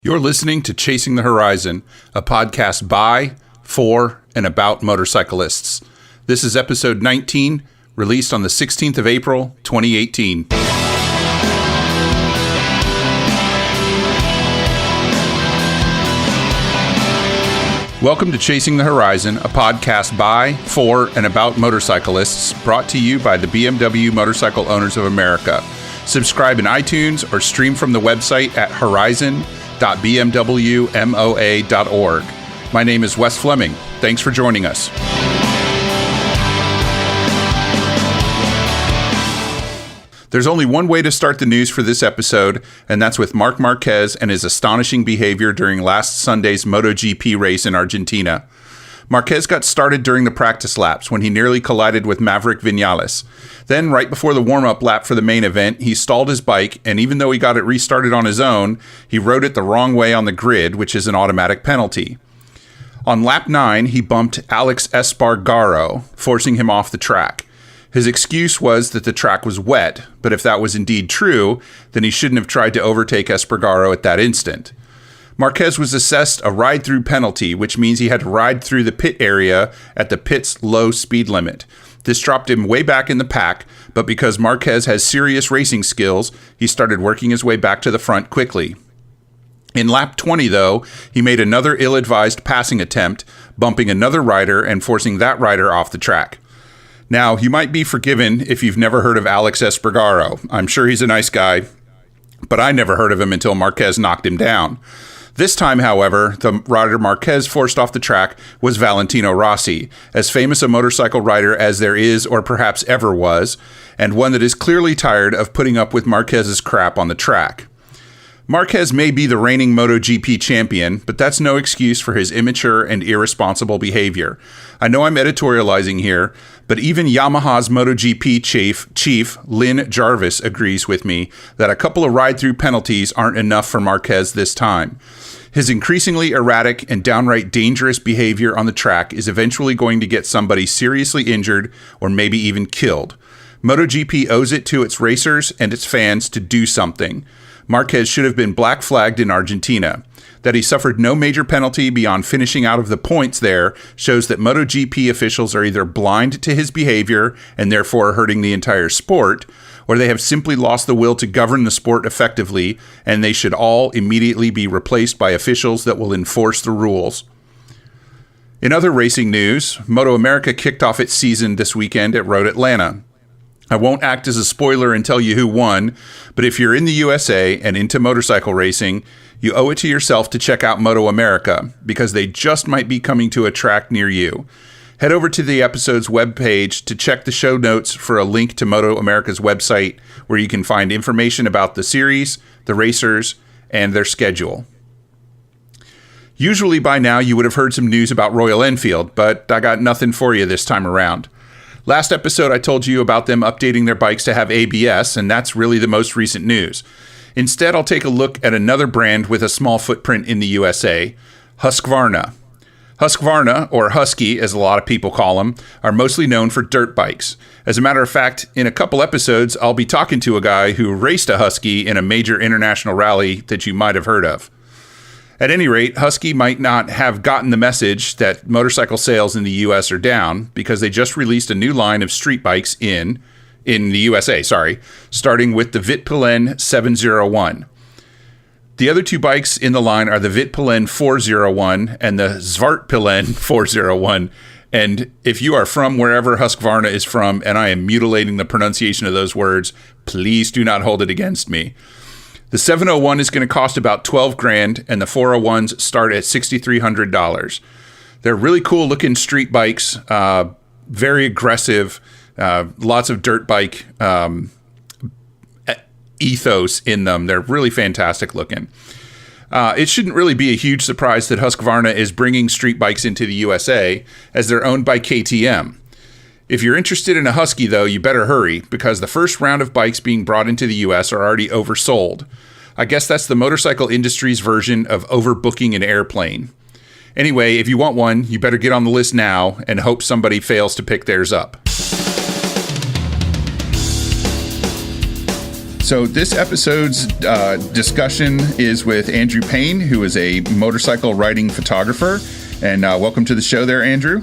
You're listening to Chasing the Horizon, a podcast by, for, and about motorcyclists. This is episode 19, released on the 16th of April, 2018. Welcome to Chasing the Horizon, a podcast by, for, and about motorcyclists, brought to you by the BMW Motorcycle Owners of America. Subscribe in iTunes or stream from the website at horizon.bmwmoa.org. My name is Wes Fleming. Thanks for joining us. There's only one way to start the news for this episode, and that's with Marc Marquez and his astonishing behavior during last Sunday's MotoGP race in Argentina. Marquez got started during the practice laps when he nearly collided with Maverick Viñales. Then, right before the warm-up lap for the main event, he stalled his bike, and even though he got it restarted on his own, he rode it the wrong way on the grid, which is an automatic penalty. On lap 9, he bumped Alex Espargaro, forcing him off the track. His excuse was that the track was wet, but if that was indeed true, then he shouldn't have tried to overtake Espargaro at that instant. Marquez was assessed a ride-through penalty, which means he had to ride through the pit area at the pit's low speed limit. This dropped him way back in the pack, but because Marquez has serious racing skills, he started working his way back to the front quickly. In lap 20, though, he made another ill-advised passing attempt, bumping another rider and forcing that rider off the track. Now, you might be forgiven if you've never heard of Alex Espargaro. I'm sure he's a nice guy, but I never heard of him until Marquez knocked him down. This time, however, the rider Marquez forced off the track was Valentino Rossi, as famous a motorcycle rider as there is or perhaps ever was, and one that is clearly tired of putting up with Marquez's crap on the track. Marquez may be the reigning MotoGP champion, but that's no excuse for his immature and irresponsible behavior. I know I'm editorializing here, but even Yamaha's MotoGP chief Lynn Jarvis agrees with me that a couple of ride-through penalties aren't enough for Marquez this time. His increasingly erratic and downright dangerous behavior on the track is eventually going to get somebody seriously injured or maybe even killed. MotoGP owes it to its racers and its fans to do something. Marquez should have been black flagged in Argentina. That he suffered no major penalty beyond finishing out of the points there shows that MotoGP officials are either blind to his behavior and therefore hurting the entire sport, or they have simply lost the will to govern the sport effectively, and they should all immediately be replaced by officials that will enforce the rules. In other racing news, Moto America kicked off its season this weekend at Road Atlanta. I won't act as a spoiler and tell you who won, but if you're in the USA and into motorcycle racing, you owe it to yourself to check out Moto America, because they just might be coming to a track near you. Head over to the episode's webpage to check the show notes for a link to Moto America's website, where you can find information about the series, the racers, and their schedule. Usually by now you would have heard some news about Royal Enfield, but I got nothing for you this time around. Last episode, I told you about them updating their bikes to have ABS, and that's really the most recent news. Instead, I'll take a look at another brand with a small footprint in the USA, Husqvarna. Husqvarna, or Husky as a lot of people call them, are mostly known for dirt bikes. As a matter of fact, in a couple episodes, I'll be talking to a guy who raced a Husky in a major international rally that you might have heard of. At any rate, Husky might not have gotten the message that motorcycle sales in the US are down, because they just released a new line of street bikes in the USA, starting with the Vitpillen 701. The other two bikes in the line are the Vitpillen 401 and the Svartpillen 401. And if you are from wherever Husqvarna is from, and I am mutilating the pronunciation of those words, please do not hold it against me. The 701 is going to cost about $12,000, and the 401s start at $6,300. They're really cool looking street bikes, very aggressive, lots of dirt bike ethos in them. They're really fantastic looking. It shouldn't really be a huge surprise that Husqvarna is bringing street bikes into the USA, as they're owned by KTM. If you're interested in a Husky, though, you better hurry, because the first round of bikes being brought into the US are already oversold. I guess that's the motorcycle industry's version of overbooking an airplane. Anyway, if you want one, you better get on the list now and hope somebody fails to pick theirs up. So this episode's discussion is with Andrew Payne, who is a motorcycle riding photographer. And welcome to the show there, Andrew.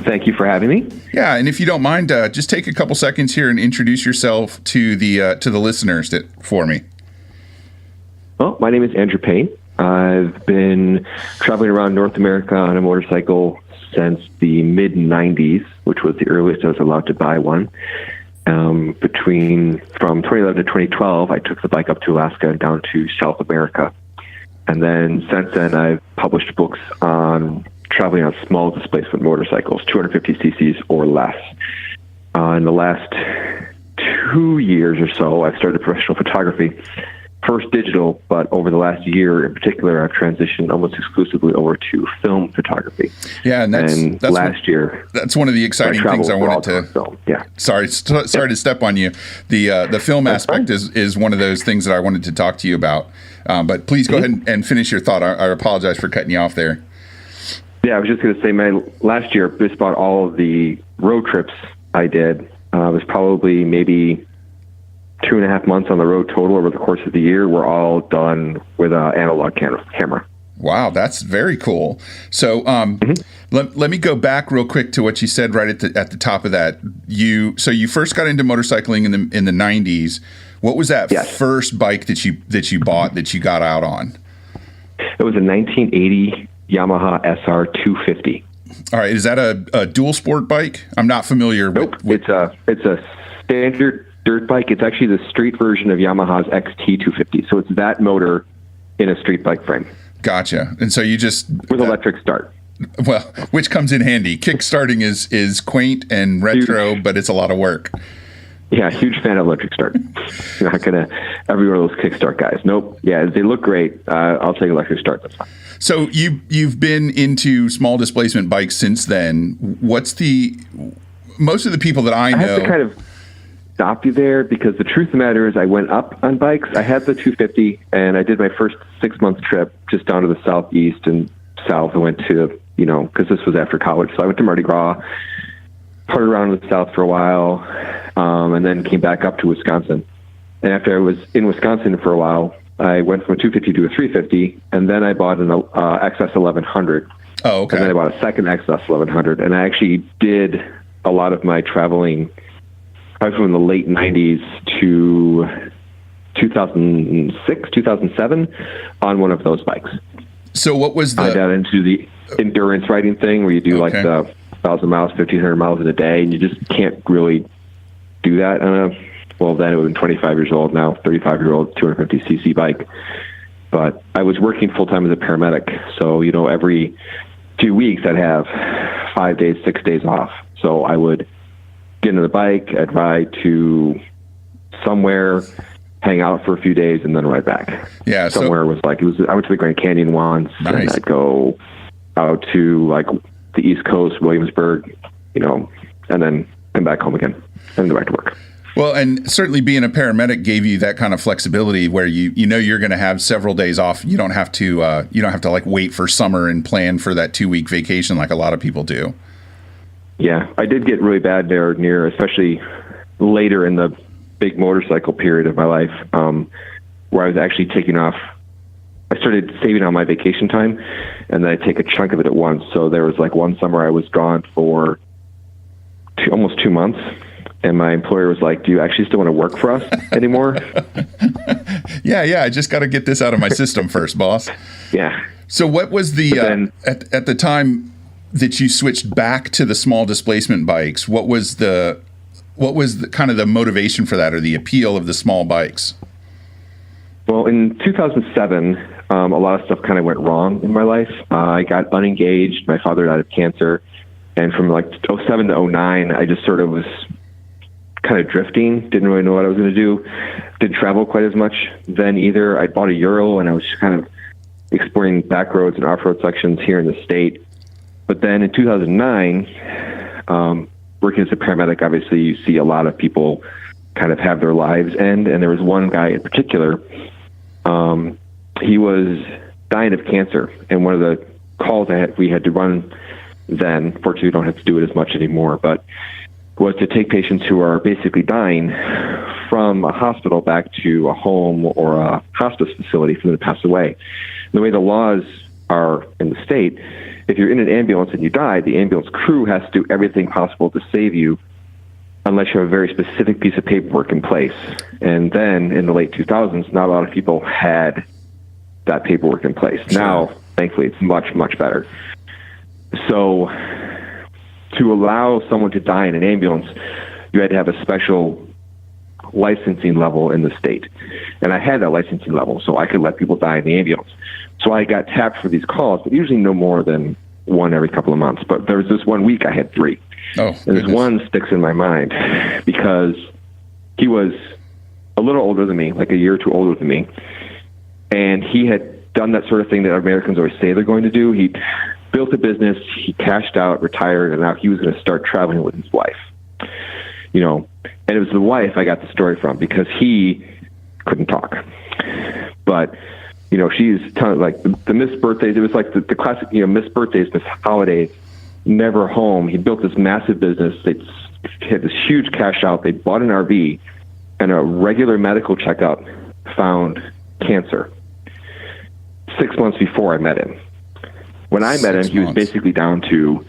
Thank you for having me. Yeah, and if you don't mind, just take a couple seconds here and introduce yourself to the listeners for me. Well, my name is Andrew Payne. I've been traveling around North America on a motorcycle since the mid-'90s, which was the earliest I was allowed to buy one. From 2011 to 2012, I took the bike up to Alaska and down to South America. And then since then, I've published books on traveling on small displacement motorcycles, 250 cc's or less. In the last 2 years or so, I've started professional photography. First digital, but over the last year in particular, I've transitioned almost exclusively over to film photography. Yeah, and that's year. That's one of the exciting things I wanted to. Film. Yeah. Sorry to step on you. The film aspect is one of those things that I wanted to talk to you about. But please go ahead and finish your thought. I apologize for cutting you off there. Yeah, I was just going to say, last year, just about all of the road trips I did was probably maybe 2.5 months on the road total over the course of the year were all done with an analog camera. Wow, that's very cool. So let me go back real quick to what you said right at the top of that. You first got into motorcycling in the 90s. What was that first bike that you bought that you got out on? It was a 1980 Yamaha SR 250. All right, is that a dual sport bike? I'm not familiar. Nope, it's a standard dirt bike. It's actually the street version of Yamaha's XT 250. So it's that motor in a street bike frame. Gotcha. And so you just with electric start. Well, which comes in handy. Kick starting is quaint and retro, but it's a lot of work. Yeah, huge fan of electric start. You're not gonna every one of those kickstart guys. Nope. Yeah, they look great. I'll take electric start. That's fine. So you've been into small displacement bikes since then. Most of the people that I know. I have to kind of stop you there because the truth of the matter is I went up on bikes. I had the 250 and I did my first 6-month trip just down to the southeast and south. I went to, because this was after college. So I went to Mardi Gras, parted around in the south for a while, and then came back up to Wisconsin. And after I was in Wisconsin for a while, I went from a 250 to a 350, and then I bought an XS 1100. Oh, okay. And then I bought a second XS 1100, and I actually did a lot of my traveling. I was from the late 90s to 2006, 2007 on one of those bikes. So what was I got into the endurance riding thing where you do like the 1,000 miles, 1,500 miles in a day, and you just can't really do that on well, then it would have been 25 years old, now 35-year-old 250cc bike. But I was working full-time as a paramedic. So, every 2 weeks I'd have 5 days, 6 days off. So I would get into the bike, I'd ride to somewhere, hang out for a few days, and then ride back. Yeah. Somewhere I went to the Grand Canyon once, nice. And I'd go out to like the East Coast, Williamsburg, and then come back home again and go back to work. Well, and certainly being a paramedic gave you that kind of flexibility where you're going to have several days off. You don't have to like wait for summer and plan for that 2-week vacation like a lot of people do. Yeah, I did get really bad there near, especially later in the big motorcycle period of my life, where I was actually taking off. I started saving on my vacation time, and then I take a chunk of it at once. So there was like one summer I was gone for almost 2 months. And my employer was like, "Do you actually still want to work for us anymore?" Yeah. I just got to get this out of my system first, boss. Yeah. So what was the at the time that you switched back to the small displacement bikes? What was the kind of the motivation for that, or the appeal of the small bikes? Well, in 2007, a lot of stuff kind of went wrong in my life. I got unengaged. My father died of cancer, and from like 2007 to 2009, I just sort of was kind of drifting, didn't really know what I was going to do, didn't travel quite as much then either. I bought a Euro and I was just kind of exploring back roads and off-road sections here in the state. But then in 2009, working as a paramedic, obviously you see a lot of people kind of have their lives end, and there was one guy in particular, he was dying of cancer, and one of the calls we had to run then, fortunately we don't have to do it as much anymore, but was to take patients who are basically dying from a hospital back to a home or a hospice facility for them to pass away. And the way the laws are in the state, if you're in an ambulance and you die, the ambulance crew has to do everything possible to save you unless you have a very specific piece of paperwork in place. And then in the late 2000s, not a lot of people had that paperwork in place. Sure. Now, thankfully, it's much, much better. So to allow someone to die in an ambulance, you had to have a special licensing level in the state. And I had that licensing level, so I could let people die in the ambulance. So I got tapped for these calls, but usually no more than one every couple of months. But there was this 1 week I had 3. Oh, and this one sticks in my mind because he was a little older than me, like a year or two older than me. And he had done that sort of thing that Americans always say they're going to do. He built a business, he cashed out, retired, and now he was going to start traveling with his wife. You know, and it was the wife I got the story from because he couldn't talk. But, you know, she's like the missed birthdays. It was like the classic, you know, missed birthdays, missed holidays, never home. He built this massive business. They had this huge cash out. They bought an RV, and a regular medical checkup found cancer 6 months before I met him. When I met him, he was basically down to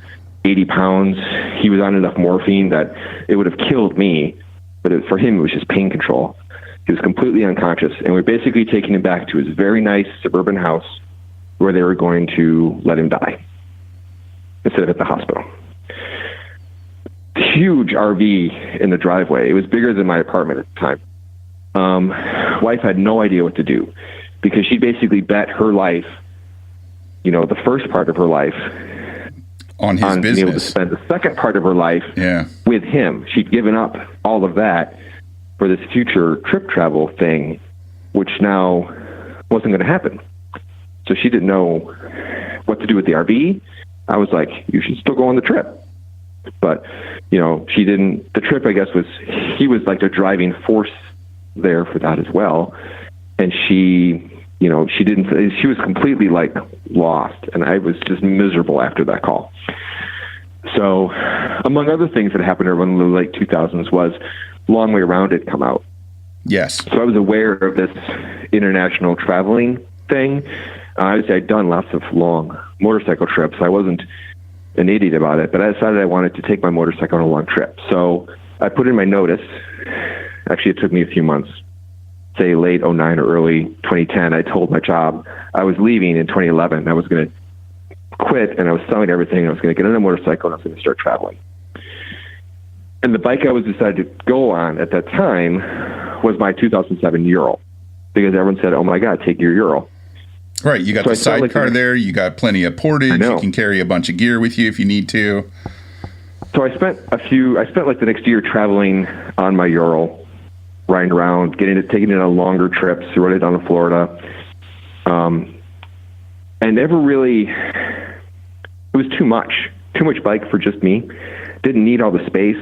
80 pounds. He was on enough morphine that it would have killed me, but for him, it was just pain control. He was completely unconscious, and we're basically taking him back to his very nice suburban house where they were going to let him die instead of at the hospital. Huge RV in the driveway. It was bigger than my apartment at the time. Wife had no idea what to do because she basically bet her life, you know, the first part of her life on his business, being able to spend the second part of her life with him. She'd given up all of that for this future trip travel thing, which now wasn't going to happen. So she didn't know what to do with the RV. I was like, you should still go on the trip. But, you know, she didn't. The trip, I guess, he was like the driving force there for that as well. And she, you know, she was completely like lost. And I was just miserable after that call. So among other things that happened in the late 2000s was Long Way Around had come out. Yes. So I was aware of this international traveling thing. Obviously, I'd done lots of long motorcycle trips. I wasn't an idiot about it, but I decided I wanted to take my motorcycle on a long trip. So I put in my notice. Actually, it took me a few months, say late 2009 or early 2010. I told my job I was leaving in 2011. I was going to quit, and I was selling everything. I was going to get on a motorcycle, and I was going to start traveling. And the bike I was decided to go on at that time was my 2007 Ural, because everyone said, "Oh my God, take your Ural." Right, you got the sidecar there. You got plenty of portage. You can carry a bunch of gear with you if you need to. So I spent like the next year traveling on my Ural, riding around, taking it on longer trips, rode it down to Florida, and never really. It was too much bike for just me. Didn't need all the space.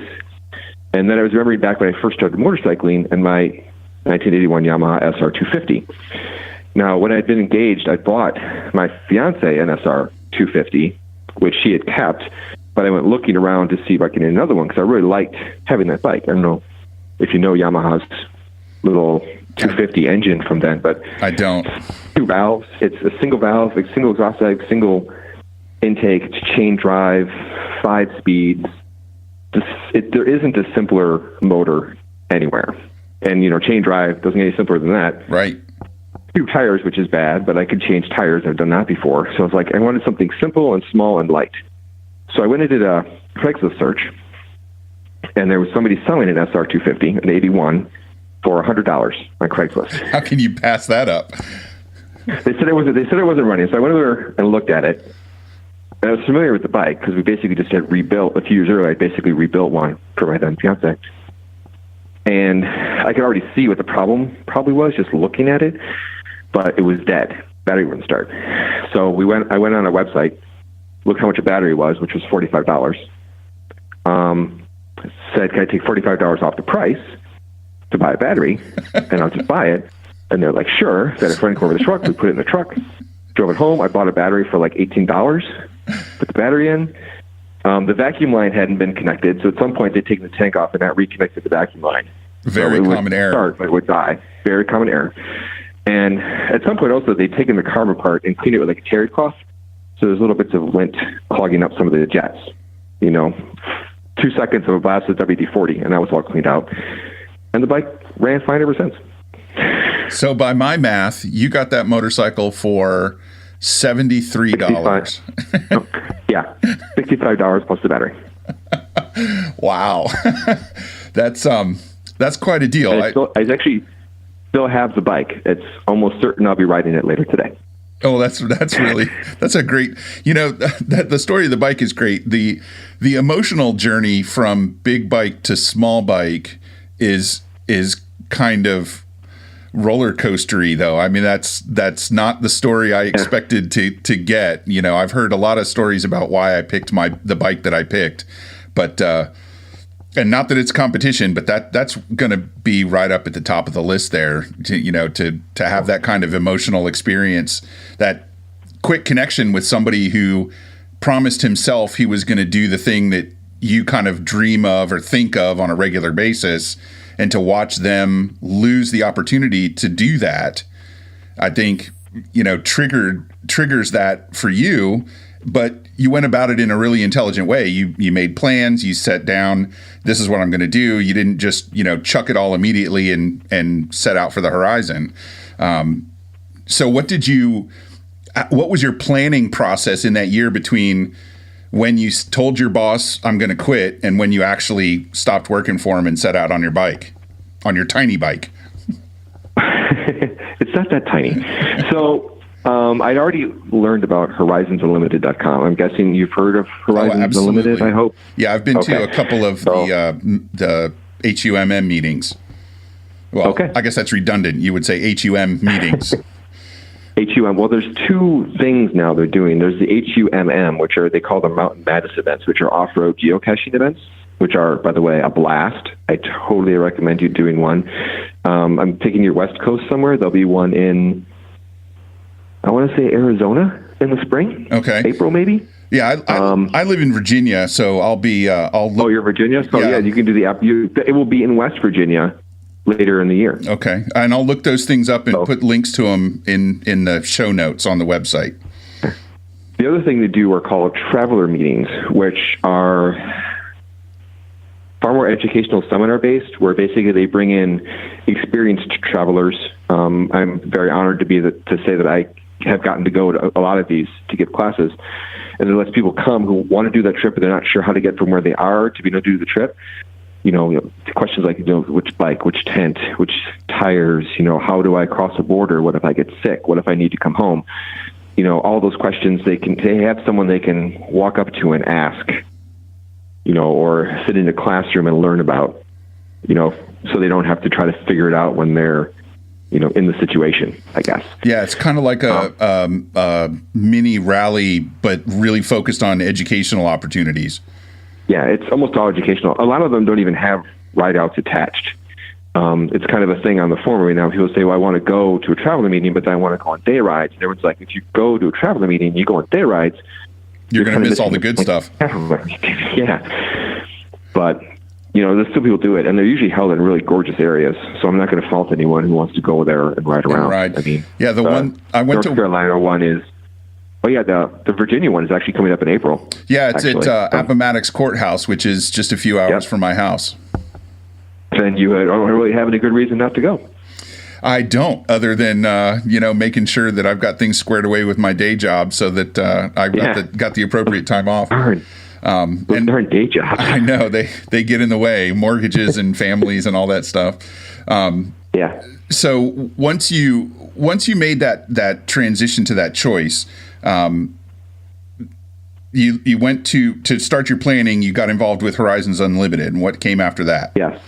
And then I was remembering back when I first started motorcycling and my 1981 Yamaha SR 250. Now, when I'd been engaged, I bought my fiance an SR 250, which she had kept, but I went looking around to see if I could get another one because I really liked having that bike. I don't know if you know Yamaha's little 250 engine from then, but I don't. 2 valves. It's a single valve, like single exhaust bag, single intake. It's chain drive, 5 speeds. There isn't a simpler motor anywhere. And, you know, chain drive doesn't get any simpler than that. Right. 2 tires, which is bad, but I could change tires. I've done that before. So I was like, I wanted something simple and small and light. So I went and did a Craigslist search, and there was somebody selling an SR 250, an 81, for $100 on Craigslist. How can you pass that up? They said it wasn't running. So I went over and looked at it. And I was familiar with the bike because we basically just had rebuilt a few years earlier. I basically rebuilt one for my then fiance, and I could already see what the problem probably was just looking at it. But it was dead. Battery wouldn't start. So I went on a website, looked how much a battery was, which was $45. Said, can I take $45 off the price to buy a battery? And I'll just buy it. And they're like, sure. So I had a friend come over the truck. We put it in the truck, drove it home. I bought a battery for like $18. Put the battery in. The vacuum line hadn't been connected. So at some point they'd taken the tank off and not reconnected the vacuum line. Very common error. Start, but it would die. Very common error. And at some point also, they'd taken the carbon apart and cleaned it with like a terry cloth. So there's little bits of lint clogging up some of the jets. 2 seconds of a blast of WD-40, and that was all cleaned out. And the bike ran fine ever since. So by my math, you got that motorcycle for $73. Yeah, $65 plus the battery. Wow. That's quite a deal. I actually still have the bike. It's almost certain I'll be riding it later today. Oh, that's a great, the story of the bike is great. The emotional journey from big bike to small bike is kind of roller coastery, though. I mean, that's not the story I expected to get. I've heard a lot of stories about why I picked the bike that I picked, but and not that it's competition, but that's going to be right up at the top of the list there. To have that kind of emotional experience, that quick connection with somebody who promised himself he was going to do the thing that you kind of dream of or think of on a regular basis, and to watch them lose the opportunity to do that, I think, triggers that for you. But you went about it in a really intelligent way. You made plans. You set down, this is what I'm going to do. You didn't just, chuck it all immediately and set out for the horizon. So what was your planning process in that year between when you told your boss, I'm going to quit, and when you actually stopped working for him and set out on your bike, on your tiny bike? It's not that tiny. So I'd already learned about horizonsunlimited.com. I'm guessing you've heard of Horizons Unlimited, I hope? Yeah, I've been to a couple of the HUMM meetings. Well, I guess that's redundant. You would say HUM meetings. HUM. Well, there's two things now they're doing. There's the HUMM, which they call the Mountain Madness events, which are off-road geocaching events, which are, by the way, a blast. I totally recommend you doing one. I'm taking you west coast somewhere. There'll be one in, I want to say, Arizona in the spring. Okay. April, maybe. Yeah, I live in Virginia, so I'll be. I'll look. Oh, you're Virginia? So yeah, you can do the app. It will be in West Virginia later in the year. Okay, and I'll look those things up and put links to them in the show notes on the website. The other thing they do are called traveler meetings, which are far more educational seminar based, where basically they bring in experienced travelers. I'm very honored to say that I have gotten to go to a lot of these to give classes, and it lets people come who want to do that trip, but they're not sure how to get from where they are to be able to do the trip. Questions like, which bike, which tent, which tires, how do I cross a border? What if I get sick? What if I need to come home? All those questions, they have someone they can walk up to and ask, or sit in a classroom and learn about, so they don't have to try to figure it out when they're, in the situation, I guess. Yeah, it's kind of like a mini rally, but really focused on educational opportunities. Yeah, it's almost all educational. A lot of them don't even have ride-outs attached. It's kind of a thing on the forum right now. People say, well, I want to go to a traveler meeting, but then I want to go on day rides. And everyone's like, if you go to a traveler meeting, you go on day rides, you're going to miss all the good stuff. Yeah. But, there's still people do it, and they're usually held in really gorgeous areas. So I'm not going to fault anyone who wants to go there and ride around. Right. I mean, yeah, the one I went North Carolina one is, the Virginia one is actually coming up in April. Yeah, it's at Appomattox Courthouse, which is just a few hours from my house. And you don't really have any good reason not to go. I don't, other than making sure that I've got things squared away with my day job, so that I've got the appropriate time off. Darn. And darn day jobs. I know they get in the way, mortgages and families and all that stuff. Yeah. So once you made that transition to that choice, you went to start your planning. You got involved with Horizons Unlimited, and what came after that? Yes.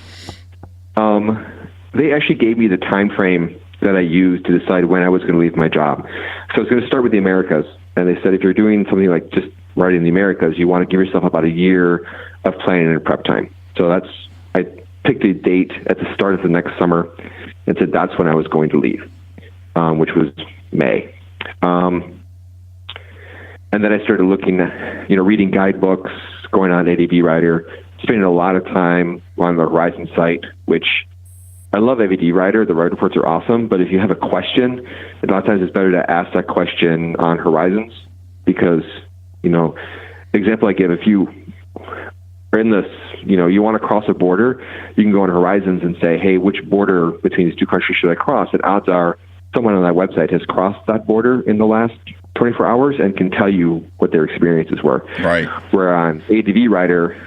They actually gave me the time frame that I used to decide when I was going to leave my job. So I was going to start with the Americas, and they said if you're doing something like just riding the Americas, you want to give yourself about a year of planning and prep time. So I picked a date at the start of the next summer and said that's when I was going to leave, which was May. And then I started looking, reading guidebooks, going on ADV Rider, spending a lot of time on the Horizon site, which I love AVD Rider. The ride reports are awesome. But if you have a question, a lot of times it's better to ask that question on Horizons because, example I give, if you are in this, you want to cross a border, you can go on Horizons and say, hey, which border between these two countries should I cross? And odds are someone on that website has crossed that border in the last 24 hours and can tell you what their experiences were. Right. Where on ADV Rider,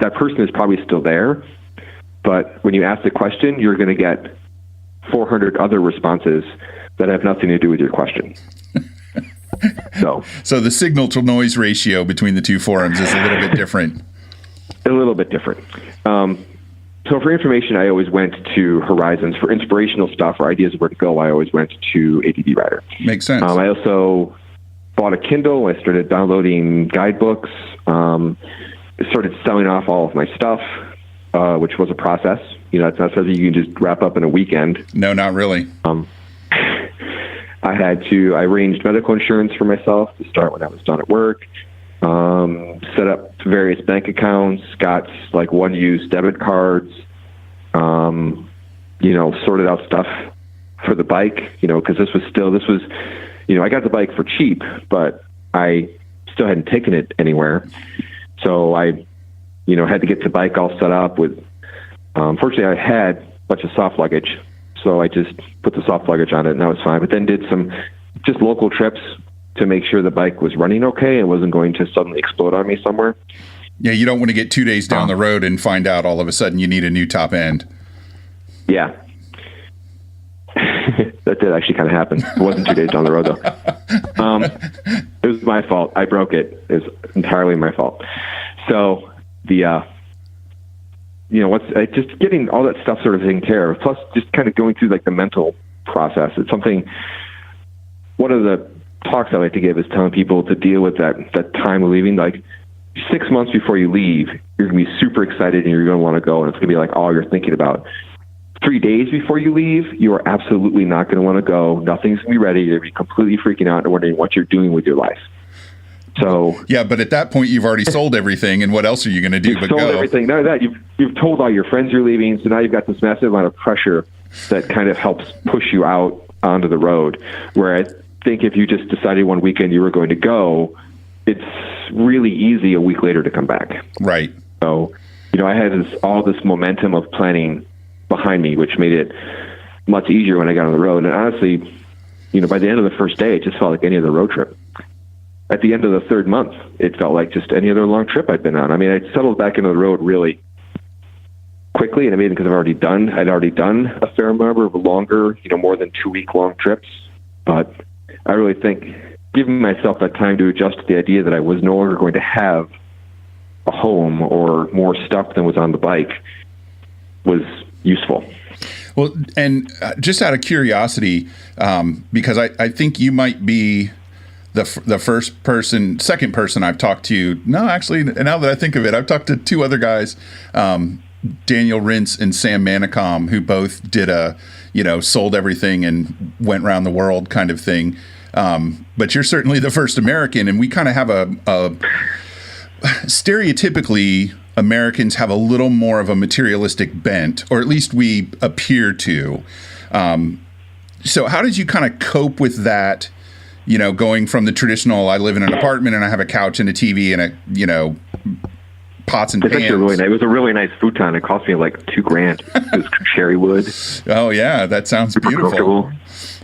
that person is probably still there, but when you ask the question, you're going to get 400 other responses that have nothing to do with your question. So the signal to noise ratio between the two forums is a little bit different. A little bit different. So for information, I always went to Horizons. For inspirational stuff or ideas of where to go, I always went to ADV Rider. Makes sense. I also bought a Kindle. I started downloading guidebooks. Started selling off all of my stuff, which was a process. It's not something you can just wrap up in a weekend. No, not really. I arranged medical insurance for myself to start when I was done at work. Set up various bank accounts, got one-use debit cards, sorted out stuff for the bike, because this was, I got the bike for cheap, but I still hadn't taken it anywhere. So I, had to get the bike all set up with, fortunately I had a bunch of soft luggage. So I just put the soft luggage on it and that was fine. But then did some just local trips to make sure the bike was running okay and wasn't going to suddenly explode on me somewhere. Yeah, you don't want to get 2 days down the road and find out all of a sudden you need a new top end. Yeah. That did actually kind of happen. It wasn't 2 days down the road, though. It was my fault. I broke it. It was entirely my fault. So just getting all that stuff sort of taken care of, plus just kind of going through the mental process. It's something, one of the talks I like to give is telling people to deal with that time of leaving. 6 months before you leave, you're going to be super excited and you're going to want to go, and it's going to be all you're thinking about. 3 days before you leave, you are absolutely not going to want to go. Nothing's going to be ready. You're going to be completely freaking out and wondering what you're doing with your life. So yeah, but at that point, you've already sold everything, and what else are you going to do but go? Sold everything. None of that. You've told all your friends you're leaving, so now you've got this massive amount of pressure that kind of helps push you out onto the road. Where I think if you just decided one weekend you were going to go, it's really easy a week later to come back. Right. So, I had all this momentum of planning behind me, which made it much easier when I got on the road. And honestly, by the end of the first day, it just felt like any other road trip. At the end of the third month, it felt like just any other long trip I'd been on. I mean, I settled back into the road really quickly, and I mean, because I'd already done a fair number of longer, more than 2 week long trips. But I really think giving myself that time to adjust to the idea that I was no longer going to have a home or more stuff than was on the bike was useful. Well, and just out of curiosity, because I think you might be the second person I've talked to. No, actually, now that I think of it, I've talked to two other guys, Daniel Rintz and Sam Manicom, who both did sold everything and went around the world kind of thing. But you're certainly the first American, and we kind of have a stereotypically, Americans have a little more of a materialistic bent, or at least we appear to. So how did you kind of cope with that, going from the traditional, I live in an apartment and I have a couch and a TV and pots and pans? It was a really nice futon. It cost me like $2,000. It was cherry wood. Oh yeah, that sounds super beautiful.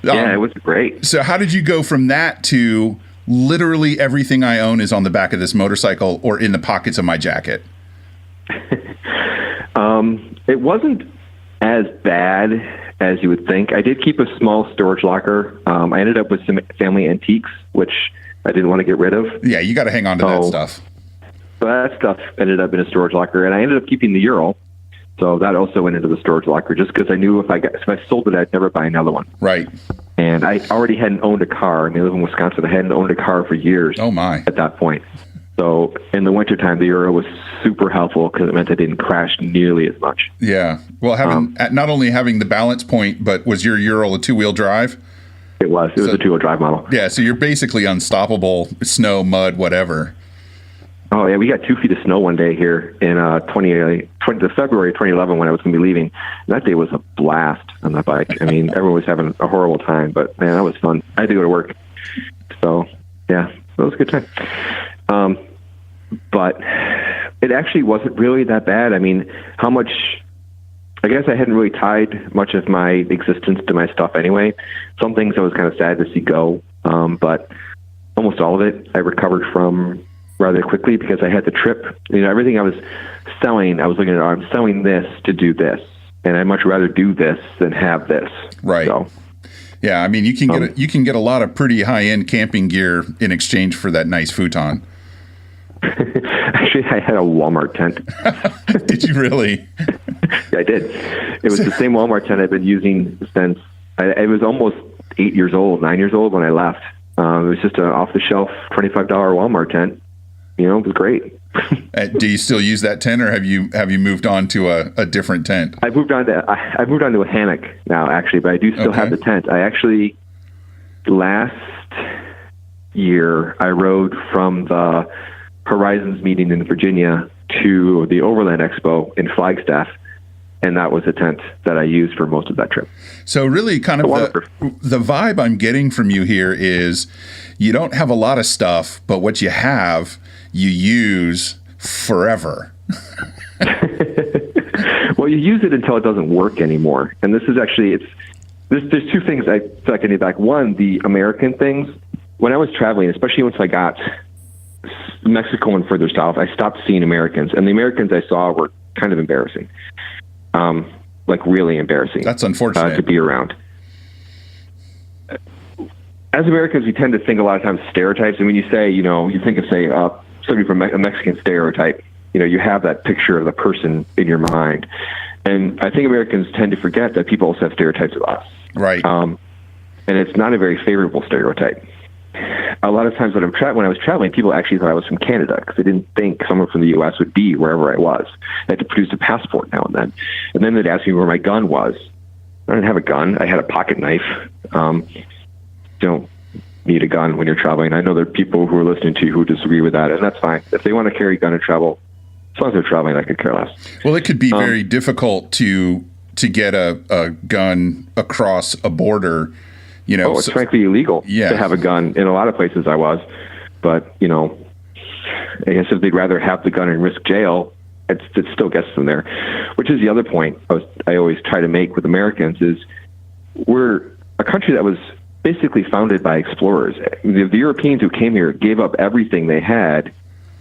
Yeah, it was great. So how did you go from that to literally everything I own is on the back of this motorcycle or in the pockets of my jacket? It wasn't as bad as you would think. I did keep a small storage locker. I ended up with some family antiques, which I didn't want to get rid of. Yeah, you got to hang on to that stuff. So that stuff ended up in a storage locker, and I ended up keeping the Ural. So that also went into the storage locker, just because I knew if I sold it, I'd never buy another one. Right. And I already hadn't owned a car. I live in Wisconsin. I hadn't owned a car for years. Oh my! At that point. So in the wintertime, the Ural was super helpful because it meant I didn't crash nearly as much. Yeah. Well, not only having the balance point, but was your Ural a two-wheel drive? It was. It was a two-wheel drive model. Yeah. So you're basically unstoppable, snow, mud, whatever. Oh yeah, we got 2 feet of snow one day here in February 2011 when I was going to be leaving. That day was a blast on that bike. I mean, everyone was having a horrible time, but man, that was fun. I had to go to work, so yeah, it was a good time. But it actually wasn't really that bad. I mean, I guess I hadn't really tied much of my existence to my stuff anyway. Some things I was kind of sad to see go, but almost all of it I recovered from rather quickly because I had the trip. Everything I was selling, I was looking at, I'm selling this to do this, and I'd much rather do this than have this. Right. So, yeah, I mean, you can get a lot of pretty high-end camping gear in exchange for that nice futon. Actually, I had a Walmart tent. Did you really? Yeah, I did. It was the same Walmart tent I've been using since I was almost 9 years old when I left. It was just an off-the-shelf $25 Walmart tent. It was great. Do you still use that tent, or have you moved on to a different tent? I've moved on to a hammock now, actually, but I do still have the tent. I actually last year I rode from the Horizons meeting in Virginia to the Overland Expo in Flagstaff, and that was a tent that I used for most of that trip. So really kind of the vibe I'm getting from you here is you don't have a lot of stuff, but what you have, you use forever. Well, you use it until it doesn't work anymore. And this is actually, there's 2 things I feel like I need back. One, the American things. When I was traveling, especially once I got Mexico and further south, I stopped seeing Americans, and the Americans I saw were kind of embarrassing. Like really embarrassing. That's unfortunate. To be around. As Americans, we tend to think a lot of times stereotypes. And when you say, you think of, say, somebody from a Mexican stereotype, you have that picture of the person in your mind. And I think Americans tend to forget that people also have stereotypes of us. Right. And it's not a very favorable stereotype. A lot of times when I was traveling, people actually thought I was from Canada because they didn't think someone from the U.S. would be wherever I was. I had to produce a passport now and then. And then they'd ask me where my gun was. I didn't have a gun. I had a pocket knife. You don't need a gun when you're traveling. I know there are people who are listening to you who disagree with that, and that's fine. If they want to carry a gun and travel, as long as they're traveling, I could care less. Well, it could be very difficult to get a gun across a border. It's frankly illegal to have a gun in a lot of places I was. But, I guess if they'd rather have the gun and risk jail, it still gets them there. Which is the other point I always try to make with Americans is we're a country that was basically founded by explorers. The Europeans who came here gave up everything they had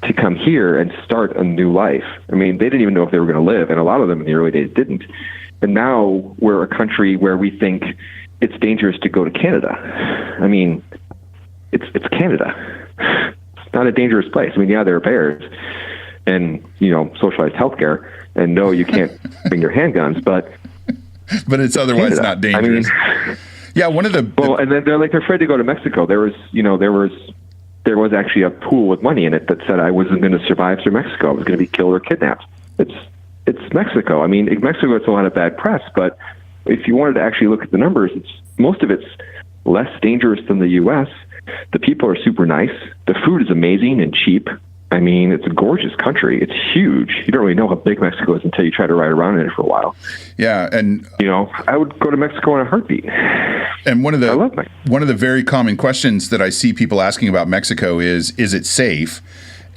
to come here and start a new life. I mean, they didn't even know if they were going to live, and a lot of them in the early days didn't. And now we're a country where we think it's dangerous to go to Canada. I mean, it's Canada. It's not a dangerous place. I mean, yeah, there are bears and, socialized healthcare, and no, you can't bring your handguns, but it's otherwise Canada. Not dangerous. I mean, yeah, one of the and then they're afraid to go to Mexico. There was actually a pool with money in it that said I wasn't going to survive through Mexico. I was going to be killed or kidnapped. It's Mexico. I mean, Mexico gets a lot of bad press, but if you wanted to actually look at the numbers, most of it's less dangerous than the U.S. The people are super nice. The food is amazing and cheap. I mean, it's a gorgeous country. It's huge. You don't really know how big Mexico is until you try to ride around in it for a while. Yeah, and I would go to Mexico in a heartbeat. And one of I love Mexico. One of the very common questions that I see people asking about Mexico is it safe?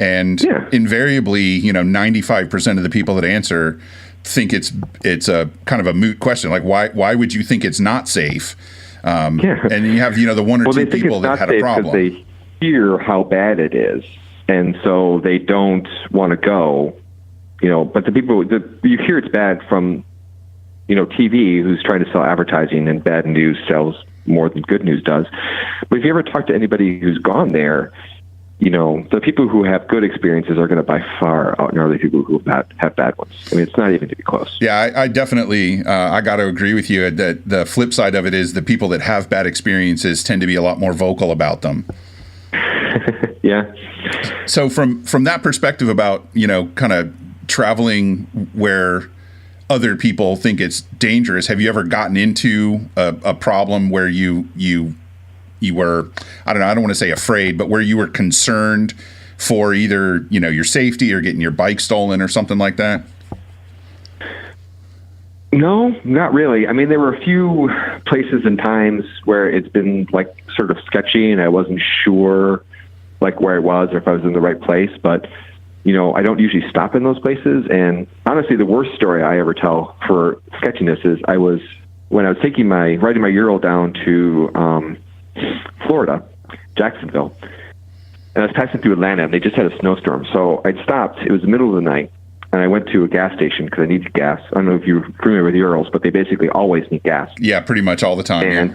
And invariably, 95% of the people that answer think it's a kind of a moot question. Like, why would you think it's not safe? And you have the one or two people that had a problem. Because they hear how bad it is, and so they don't want to go. But the people you hear it's bad from TV, who's trying to sell advertising, and bad news sells more than good news does. But if you ever talk to anybody who's gone there, the people who have good experiences are going to by far outnumber the people who have bad ones. I mean, it's not even to be close. Yeah, I definitely, I got to agree with you that the flip side of it is the people that have bad experiences tend to be a lot more vocal about them. Yeah. So from that perspective about, kind of traveling where other people think it's dangerous, have you ever gotten into a problem where you were, I don't want to say afraid, but where you were concerned for either, your safety or getting your bike stolen or something like that? No, not really. I mean, there were a few places and times where it's been like sort of sketchy and I wasn't sure like where I was or if I was in the right place, but I don't usually stop in those places. And honestly, the worst story I ever tell for sketchiness is when I was riding my Ural down to Florida, Jacksonville, and I was passing through Atlanta and they just had a snowstorm. So I'd stopped. It was the middle of the night. And I went to a gas station because I needed gas. I don't know if you're familiar with Urals, but they basically always need gas. Yeah, pretty much all the time. And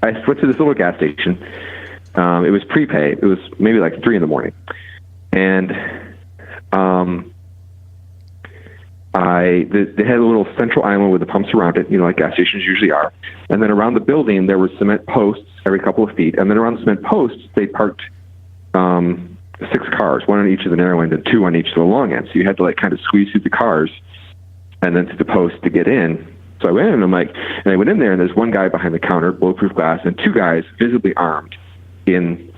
I went to this little gas station. It was prepaid. It was maybe like 3 a.m. And they had a little central island with the pumps around it, like gas stations usually are. And then around the building, there were cement posts every couple of feet. And then around the cement posts, they parked 6 cars, 1 on each of the narrow end and 2 on each of the long end. So you had to like kind of squeeze through the cars and then to the post to get in. So I went in and I went in there and there's one guy behind the counter, bulletproof glass, and 2 guys visibly armed in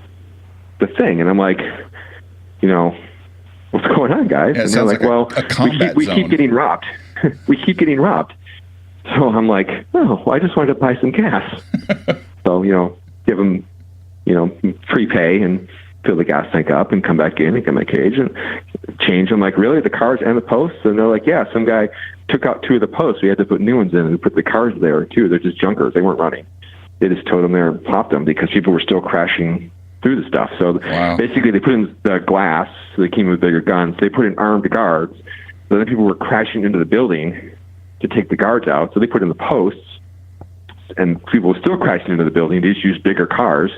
the thing. And I'm like, what's going on, guys? Yeah, and they're like, well, we keep getting robbed. We keep getting robbed. So I'm like, oh, well, I just wanted to buy some gas. So, give them, prepay and fill the gas tank up and come back in and get my cage and change. I'm like, really? The cars and the posts? And they're like, yeah, some guy took out 2 of the posts. We had to put new ones in and put the cars there too. They're just junkers. They weren't running. They just towed them there and popped them because people were still crashing through the stuff. So Basically they put in the glass. So they came with bigger guns. They put in armed guards. So then people were crashing into the building to take the guards out. So they put in the posts and people were still crashing into the building. They just used bigger cars.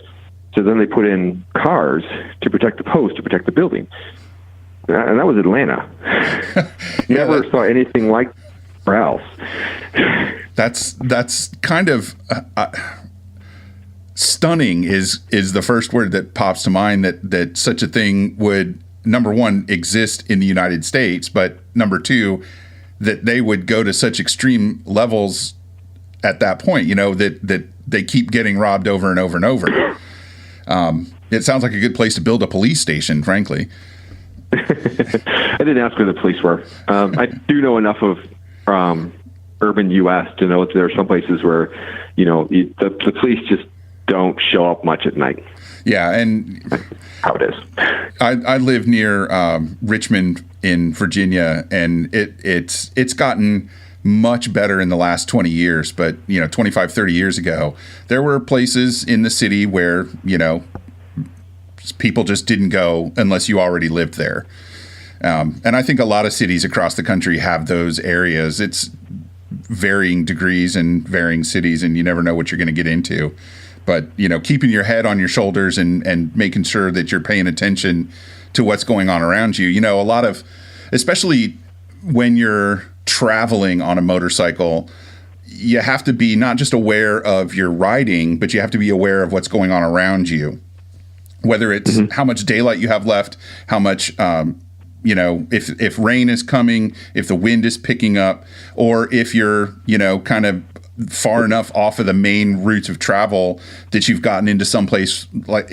So then they put in cars to protect the post, to protect the building. And that was Atlanta. Never saw anything like where else. That's kind of stunning is the first word that pops to mind, that such a thing would, number one, exist in the United States, but number two, that they would go to such extreme levels at that point, that they keep getting robbed over and over and over. It sounds like a good place to build a police station, frankly. I didn't ask where the police were. I do know enough of urban U.S. to know that there are some places where, the police just don't show up much at night. Yeah, and that's how it is. I live near Richmond in Virginia, and it's gotten much better in the last 20 years, but 25, 30 years ago, there were places in the city where, people just didn't go unless you already lived there. And I think a lot of cities across the country have those areas. It's varying degrees and varying cities, and you never know what you're going to get into. But, keeping your head on your shoulders and making sure that you're paying attention to what's going on around you. A lot of, especially when you're traveling on a motorcycle, you have to be not just aware of your riding, but you have to be aware of what's going on around you. Whether it's how much daylight you have left, how much, if rain is coming, if the wind is picking up, or if you're, kind of far enough off of the main routes of travel that you've gotten into some place like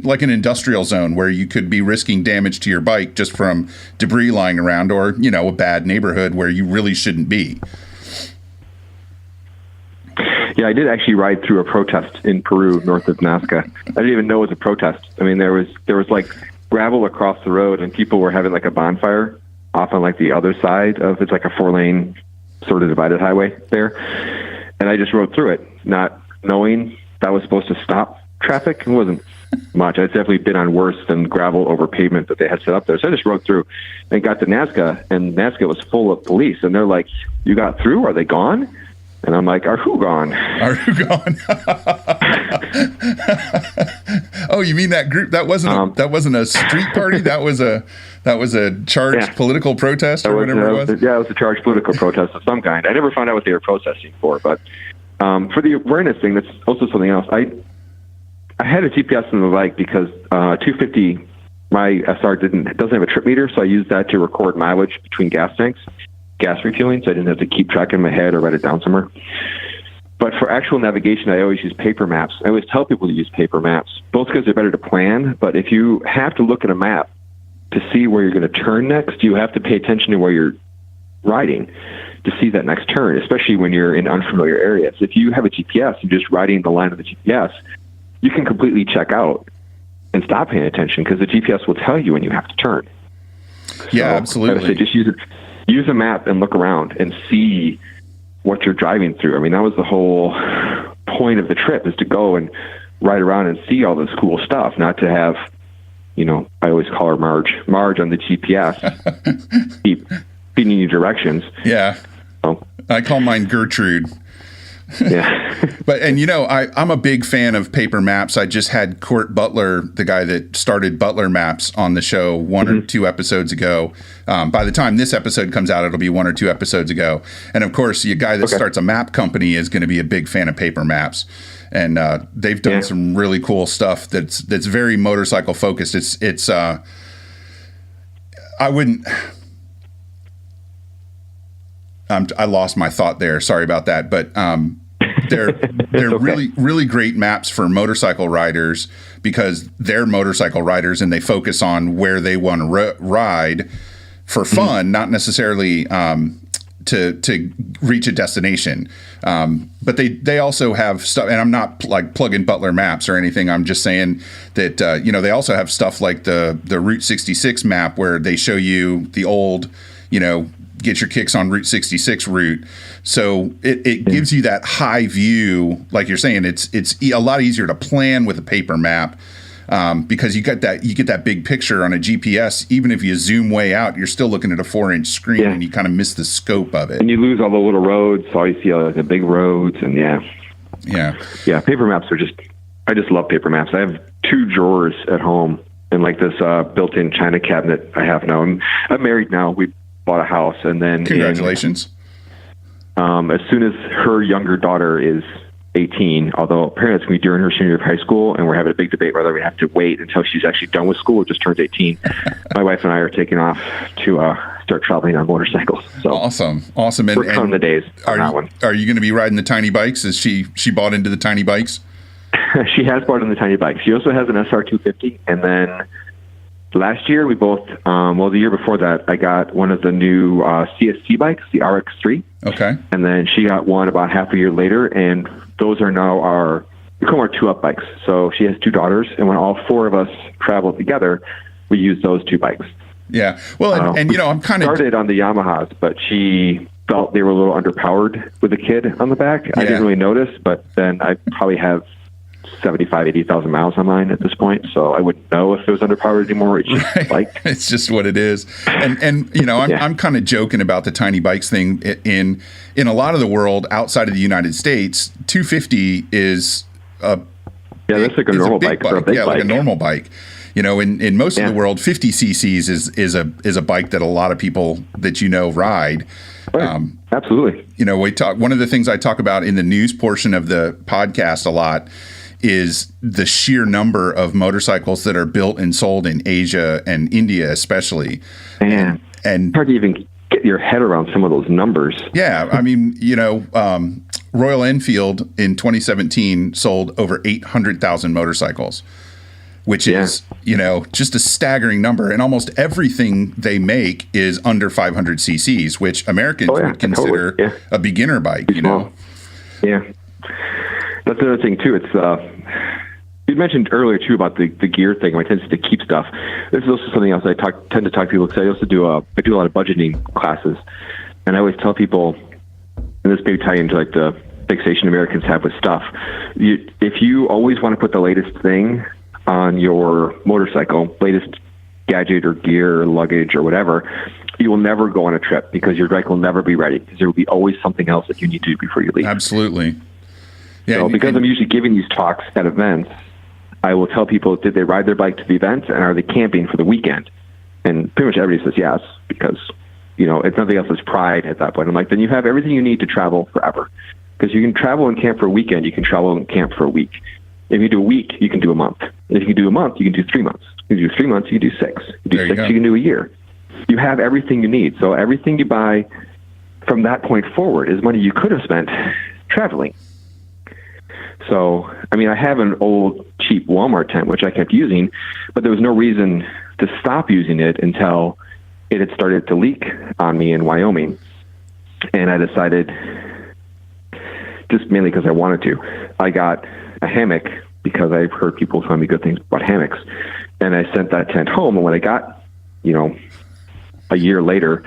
like an industrial zone where you could be risking damage to your bike just from debris lying around, or, a bad neighborhood where you really shouldn't be. Yeah, I did actually ride through a protest in Peru, north of Nazca. I didn't even know it was a protest. I mean, there was like gravel across the road, and people were having like a bonfire off on like the other side of it's like a 4-lane sort of divided highway there. And I just rode through it, not knowing that was supposed to stop traffic. It wasn't much. I'd definitely been on worse than gravel over pavement that they had set up there. So I just rode through and got to Nazca, and Nazca was full of police. And they're like, "You got through? Are they gone?" And I'm like, "Are who gone?" Are who gone? Oh, you mean that group? That wasn't a street party. That was a charged political protest or whatever it was. Yeah, it was a charged political protest of some kind. I never found out what they were protesting for, but for the awareness thing, that's also something else. I had a GPS on the bike because 250, my SR doesn't have a trip meter, so I used that to record mileage between gas tanks, gas refueling, so I didn't have to keep track in my head or write it down somewhere. But for actual navigation, I always use paper maps. I always tell people to use paper maps, both because they're better to plan. But if you have to look at a map to see where you're going to turn next, you have to pay attention to where you're riding to see that next turn, especially when you're in unfamiliar areas. If you have a GPS and just riding the line of the GPS, you can completely check out and stop paying attention because the GPS will tell you when you have to turn. Yeah, so absolutely. I would say just use a map and look around and see what you're driving through. I mean, that was the whole point of the trip, is to go and ride around and see all this cool stuff, not to have, I always call her Marge on the GPS, keep feeding you directions. Yeah. So, I call mine Gertrude. Yeah. I'm a big fan of paper maps. I just had Court Butler, the guy that started Butler Maps, on the show one or two episodes ago. By the time this episode comes out, it'll be 1 or 2 episodes ago. And of course, the guy that starts a map company is going to be a big fan of paper maps. And they've done some really cool stuff that's very motorcycle focused. I lost my thought there. Sorry about that. But they're really, really great maps for motorcycle riders because they're motorcycle riders and they focus on where they want to ride for fun, not necessarily to reach a destination. But they also have stuff, and I'm not like plugging Butler Maps or anything. I'm just saying that, they also have stuff like the Route 66 map where they show you the old, get your kicks on Route 66 route. So it gives you that high view. Like you're saying, it's a lot easier to plan with a paper map because you get that big picture on a GPS. Even if you zoom way out, you're still looking at a 4-inch screen and you kind of miss the scope of it. And you lose all the little roads. So you see all the big roads and Yeah, paper maps I just love paper maps. I have 2 drawers at home and like this built-in china cabinet I have now. I'm married now. We bought a house, and then congratulations. As soon as her younger daughter is 18, although apparently it's going to be during her senior year of high school, and we're having a big debate whether we have to wait until she's actually done with school or just turns 18. My wife and I are taking off to start traveling on motorcycles. So awesome. And we're counting the days on that one. Are you going to be riding the tiny bikes? Is she bought into the tiny bikes? She has bought into the tiny bikes. She also has an SR250, and then last year, we both, the year before that, I got one of the new CSC bikes, the RX3. Okay. And then she got one about half a year later, and those are now we call them our 2-up bikes. So she has 2 daughters, and when all 4 of us travel together, we use those 2 bikes. Yeah. Well, I'm kind of started on the Yamahas, but she felt they were a little underpowered with a kid on the back. I didn't really notice, but then I probably have 80,000 miles on mine at this point, so I wouldn't know if it was underpowered anymore. It's just it's just what it is. And I'm kind of joking about the tiny bikes thing. In a lot of the world outside of the United States, 250 is that's like a normal bike for a big bike. Like a normal bike. In most of the world, 50 cc's is a bike that a lot of people that ride. Right. Absolutely. One of the things I talk about in the news portion of the podcast a lot is the sheer number of motorcycles that are built and sold in Asia and India, especially. Man, and it's hard to even get your head around some of those numbers. Yeah. I mean, Royal Enfield in 2017 sold over 800,000 motorcycles, which is, just a staggering number. And almost everything they make is under 500 cc's, which Americans would consider a beginner bike, Yeah. That's another thing, too. It's you mentioned earlier, too, about the gear thing, my tendency to keep stuff. This is also something else I tend to talk to people, because I also do a lot of budgeting classes. And I always tell people, and this may tie into like the fixation Americans have with stuff, if you always want to put the latest thing on your motorcycle, latest gadget or gear or luggage or whatever, you will never go on a trip because your bike will never be ready, because there will be always something else that you need to do before you leave. Absolutely. Yeah, so because I'm usually giving these talks at events, I will tell people, did they ride their bike to the event, and are they camping for the weekend? And pretty much everybody says yes, because it's nothing else is pride at that point. I'm like, then you have everything you need to travel forever, because you can travel and camp for a weekend, you can travel and camp for a week. If you do a week, you can do a month. And if you can do a month, you can do 3 months. If you do 3 months, you can do 6. If you do 6, you can do a year. You have everything you need. So everything you buy from that point forward is money you could have spent traveling. So, I mean, I have an old cheap Walmart tent, which I kept using, but there was no reason to stop using it until it had started to leak on me in Wyoming. And I decided, just mainly because I wanted to, I got a hammock because I've heard people tell me good things about hammocks. And I sent that tent home. And when I got, a year later,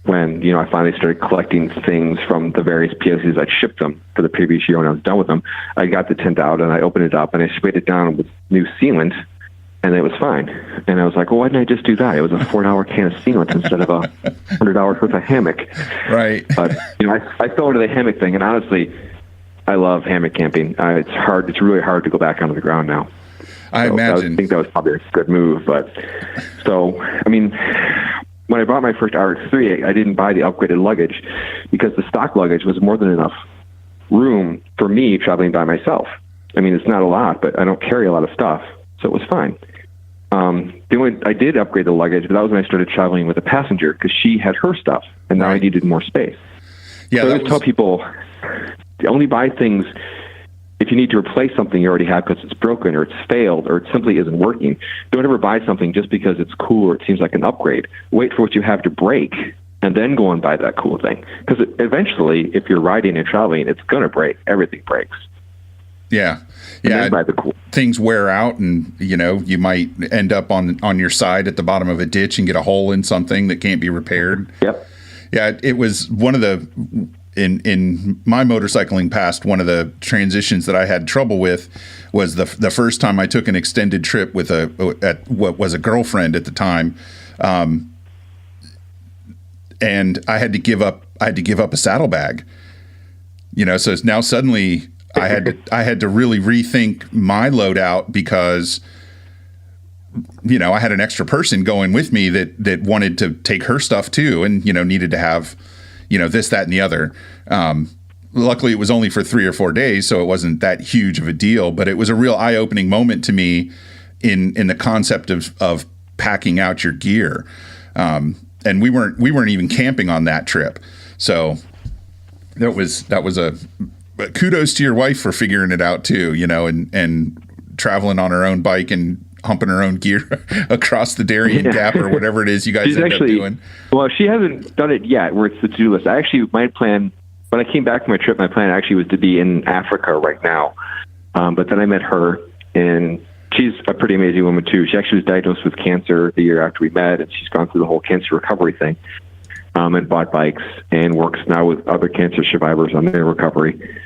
when, I finally started collecting things from the various POCs I'd shipped them for the previous year when I was done with them, I got the tent out and I opened it up and I sprayed it down with new sealant, and it was fine. And I was like, well, why didn't I just do that? It was a $4 can of sealant instead of a $100 worth of hammock. Right. But, I fell into the hammock thing, and honestly, I love hammock camping. It's really hard to go back onto the ground now. I imagine. I think that was probably a good move. But so, I mean, when I bought my first RX-3, I didn't buy the upgraded luggage because the stock luggage was more than enough room for me traveling by myself. I mean, it's not a lot, but I don't carry a lot of stuff, so it was fine. I did upgrade the luggage, but that was when I started traveling with a passenger because she had her stuff, and now I needed more space. Yeah, so I always tell people, only buy things if you need to replace something you already have because it's broken or it's failed or it simply isn't working. Don't ever buy something just because it's cool or it seems like an upgrade. Wait for what you have to break and then go and buy that cool thing. Because eventually, if you're riding and traveling, it's going to break. Everything breaks. Yeah. And then buy the cool. Things wear out, and you might end up on your side at the bottom of a ditch and get a hole in something that can't be repaired. Yep. Yeah, it was one of the in my motorcycling past, one of the transitions that I had trouble with was the first time I took an extended trip with what was a girlfriend at the time, and I had to give up a saddlebag. So now suddenly I had to really rethink my loadout because I had an extra person going with me that wanted to take her stuff too, and needed to have this, that, and the other. Luckily, it was only for 3 or 4 days, so it wasn't that huge of a deal. But it was a real eye-opening moment to me in the concept of packing out your gear. And we weren't even camping on that trip, so that was a kudos to your wife for figuring it out too. And traveling on her own bike and humping her own gear across the Darien Gap or whatever it is you guys end up doing. Well, she hasn't done it yet where it's the to-do list. My plan, when I came back from my trip, my plan actually was to be in Africa right now. But then I met her, and she's a pretty amazing woman too. She actually was diagnosed with cancer the year after we met, and she's gone through the whole cancer recovery thing, and bought bikes and works now with other cancer survivors on their recovery.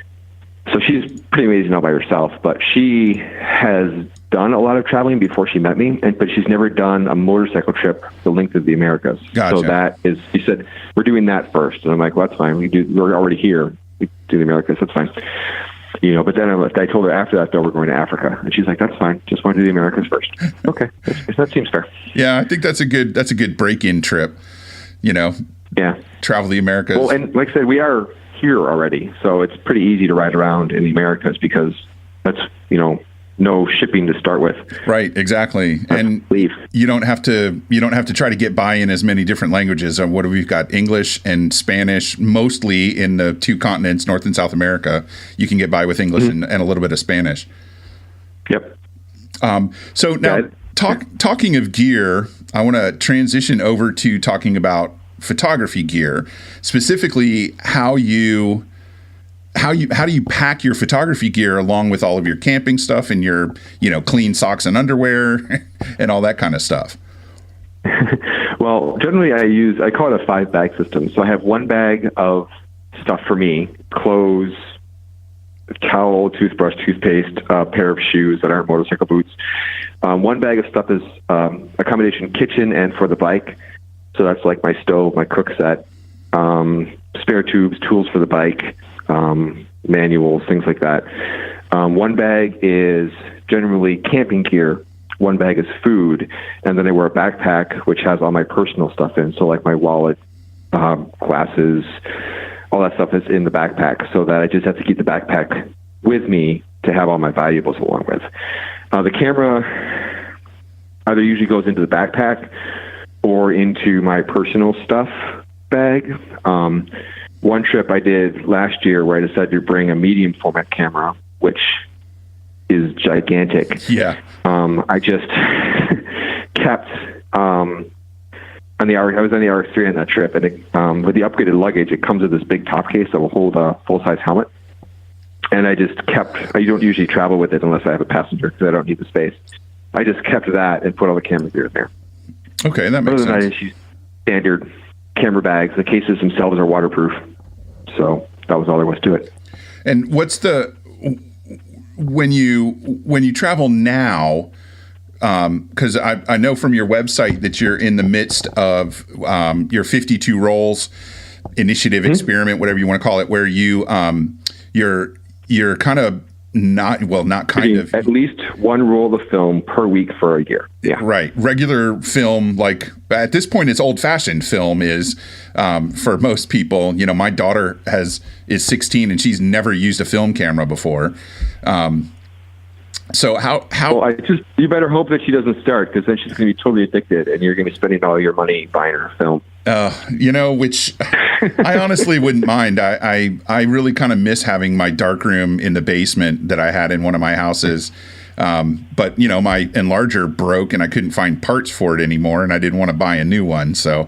So she's pretty amazing all by herself, but she has done a lot of traveling before she met me, but she's never done a motorcycle trip the length of the Americas. Gotcha. So that is, she said, we're doing that first. And I'm like, well, that's fine. We're already here. We do the Americas. That's fine. But then I told her after that, though, we're going to Africa. And she's like, that's fine. Just want to do the Americas first. Okay. That seems fair. Yeah, I think that's a good break-in trip, Yeah. Travel the Americas. Well, and like I said, we are here already, so it's pretty easy to ride around in the Americas because that's no shipping to start with. Right, exactly. And you don't have to try to get by in as many different languages. What have we got? English and Spanish, mostly in the 2 continents, North and South America. You can get by with English and a little bit of Spanish. Yep. So now, talking of gear, I want to transition over to talking about photography gear, specifically how do you pack your photography gear along with all of your camping stuff and your clean socks and underwear and all that kind of stuff. Well, generally I call it a 5-bag system. So I have 1 bag of stuff for me: clothes, towel, toothbrush, toothpaste, a pair of shoes that aren't motorcycle boots. 1 bag of stuff is accommodation kitchen and for the bike. So that's like my stove, my cook set, spare tubes, tools for the bike, manuals, things like that. 1 bag is generally camping gear. 1 bag is food. And then I wear a backpack, which has all my personal stuff in. So like my wallet, glasses, all that stuff is in the backpack, so that I just have to keep the backpack with me to have all my valuables along with. The camera either usually goes into the backpack or into my personal stuff bag. 1 trip I did last year where I decided to bring a medium format camera which is gigantic. Yeah. I just kept I was on the RX3 on that trip, and with the upgraded luggage, it comes with this big top case that will hold a full-size helmet. And I don't usually travel with it unless I have a passenger because I don't need the space. I just kept that and put all the camera gear in there. Okay, that makes sense. Other than that, I use standard camera bags. The cases themselves are waterproof. So that was all there was to it. And when you travel now, because I know from your website that you're in the midst of your 52 rolls initiative, experiment, whatever you want to call it, where you're kind of at least one roll of film per week for a year. Yeah. Right. Regular film, like at this point, it's old-fashioned film is for most people. You know, my daughter is 16 and she's never used a film camera before. So how? Well, you better hope that she doesn't start, because then she's going to be totally addicted, and you're going to be spending all your money buying her film. Which I honestly wouldn't mind. I really kind of miss having my darkroom in the basement that I had in one of my houses. But my enlarger broke and I couldn't find parts for it anymore, and I didn't want to buy a new one. So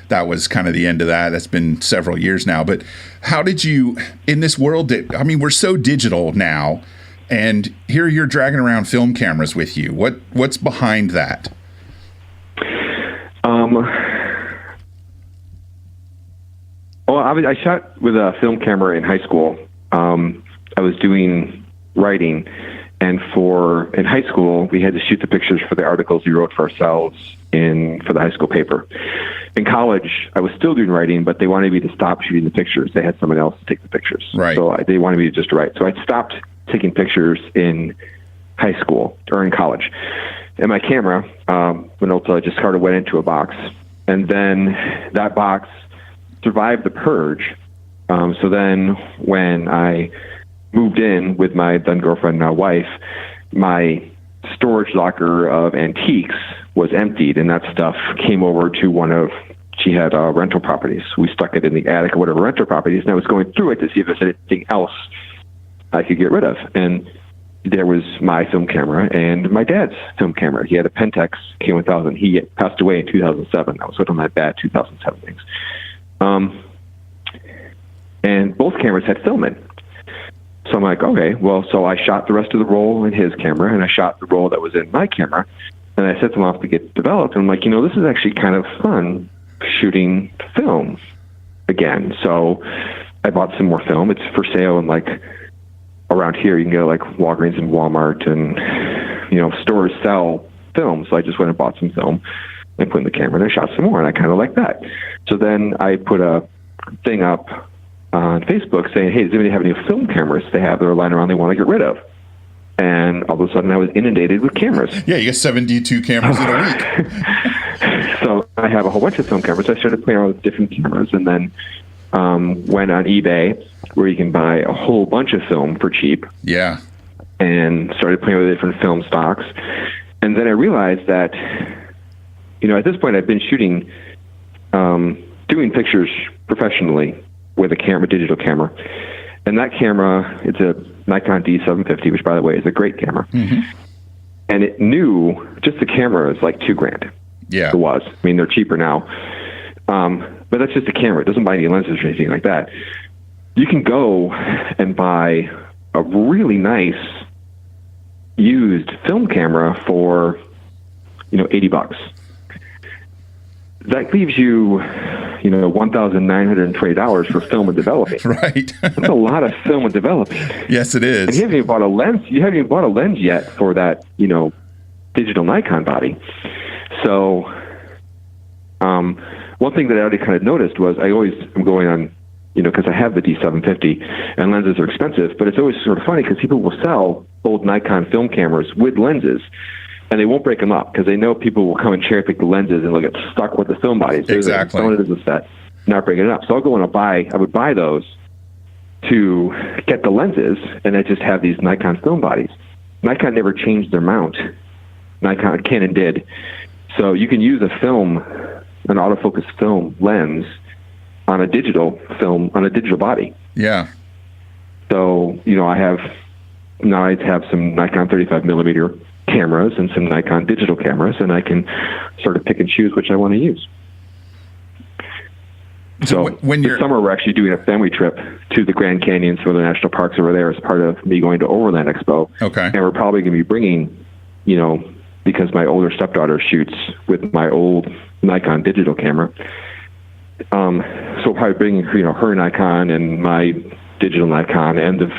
that was kind of the end of that. That's been several years now. But how did you, in this world we're so digital now, and here you're dragging around film cameras with you. What's behind that? Well, I shot with a film camera in high school. I was doing writing, and in high school, we had to shoot the pictures for the articles we wrote for ourselves for the high school paper. In college, I was still doing writing, but they wanted me to stop shooting the pictures. They had someone else to take the pictures. Right. So they wanted me to just write. So I stopped taking pictures in high school or in college. And my camera, Minolta, just sort of went into a box. And then that box survived the purge. So then when I moved in with my then girlfriend, now wife, my storage locker of antiques was emptied, and that stuff came over to she had rental properties. We stuck it in the attic of whatever rental properties, and I was going through it to see if there's anything else I could get rid of. And there was my film camera and my dad's film camera. He had a Pentax K1000. He passed away in 2007. That was one of my bad 2007 things. And both cameras had film in. So I'm like, okay, well, so I shot the rest of the roll in his camera, and I shot the roll that was in my camera, and I set them off to get developed. And I'm like, this is actually kind of fun shooting film again. So I bought some more film. It's for sale, and around here, you can go Walgreens and Walmart, and stores sell film. So I just went and bought some film and put in the camera, and I shot some more, and I kind of like that. So then I put a thing up on Facebook saying, hey, does anybody have any film cameras they have that are lying around they want to get rid of? And all of a sudden I was inundated with cameras. Yeah, you got 72 cameras in a week. So I have a whole bunch of film cameras. I started playing around with different cameras, and then went on eBay, where you can buy a whole bunch of film for cheap. Yeah. And started playing with different film stocks. And then I realized that, at this point I've been shooting, doing pictures professionally with a digital camera. And that camera, it's a Nikon D750, which by the way is a great camera. Mm-hmm. And it just the camera is like $2,000. Yeah. It was. They're cheaper now. But that's just a camera. It doesn't buy any lenses or anything like that. You can go and buy a really nice used film camera for, $80. That leaves you, $1,920 for film and developing. Right. That's a lot of film and developing. Yes, it is. And you haven't even bought a lens. You haven't even bought a lens yet for that, digital Nikon body. So, one thing that I already kind of noticed was I always am going on, because I have the D750 and lenses are expensive, but it's always sort of funny because people will sell old Nikon film cameras with lenses, and they won't break them up because they know people will come and cherry pick the lenses and they'll get stuck with the film bodies. Exactly. Selling it as a set, not breaking it up. So I'll go and I would buy those to get the lenses, and I just have these Nikon film bodies. Nikon never changed their mount. Canon did. So you can use an autofocus film lens on a digital body. Yeah. So, I have now I have some Nikon 35 millimeter cameras and some Nikon digital cameras, and I can sort of pick and choose which I want to use. So when this summer, we're actually doing a family trip to the Grand Canyon, some of the national parks over there, as part of me going to Overland Expo. Okay. And we're probably going to be bringing, because my older stepdaughter shoots with my old Nikon digital camera. So we'll probably bring, her Nikon and my digital Nikon and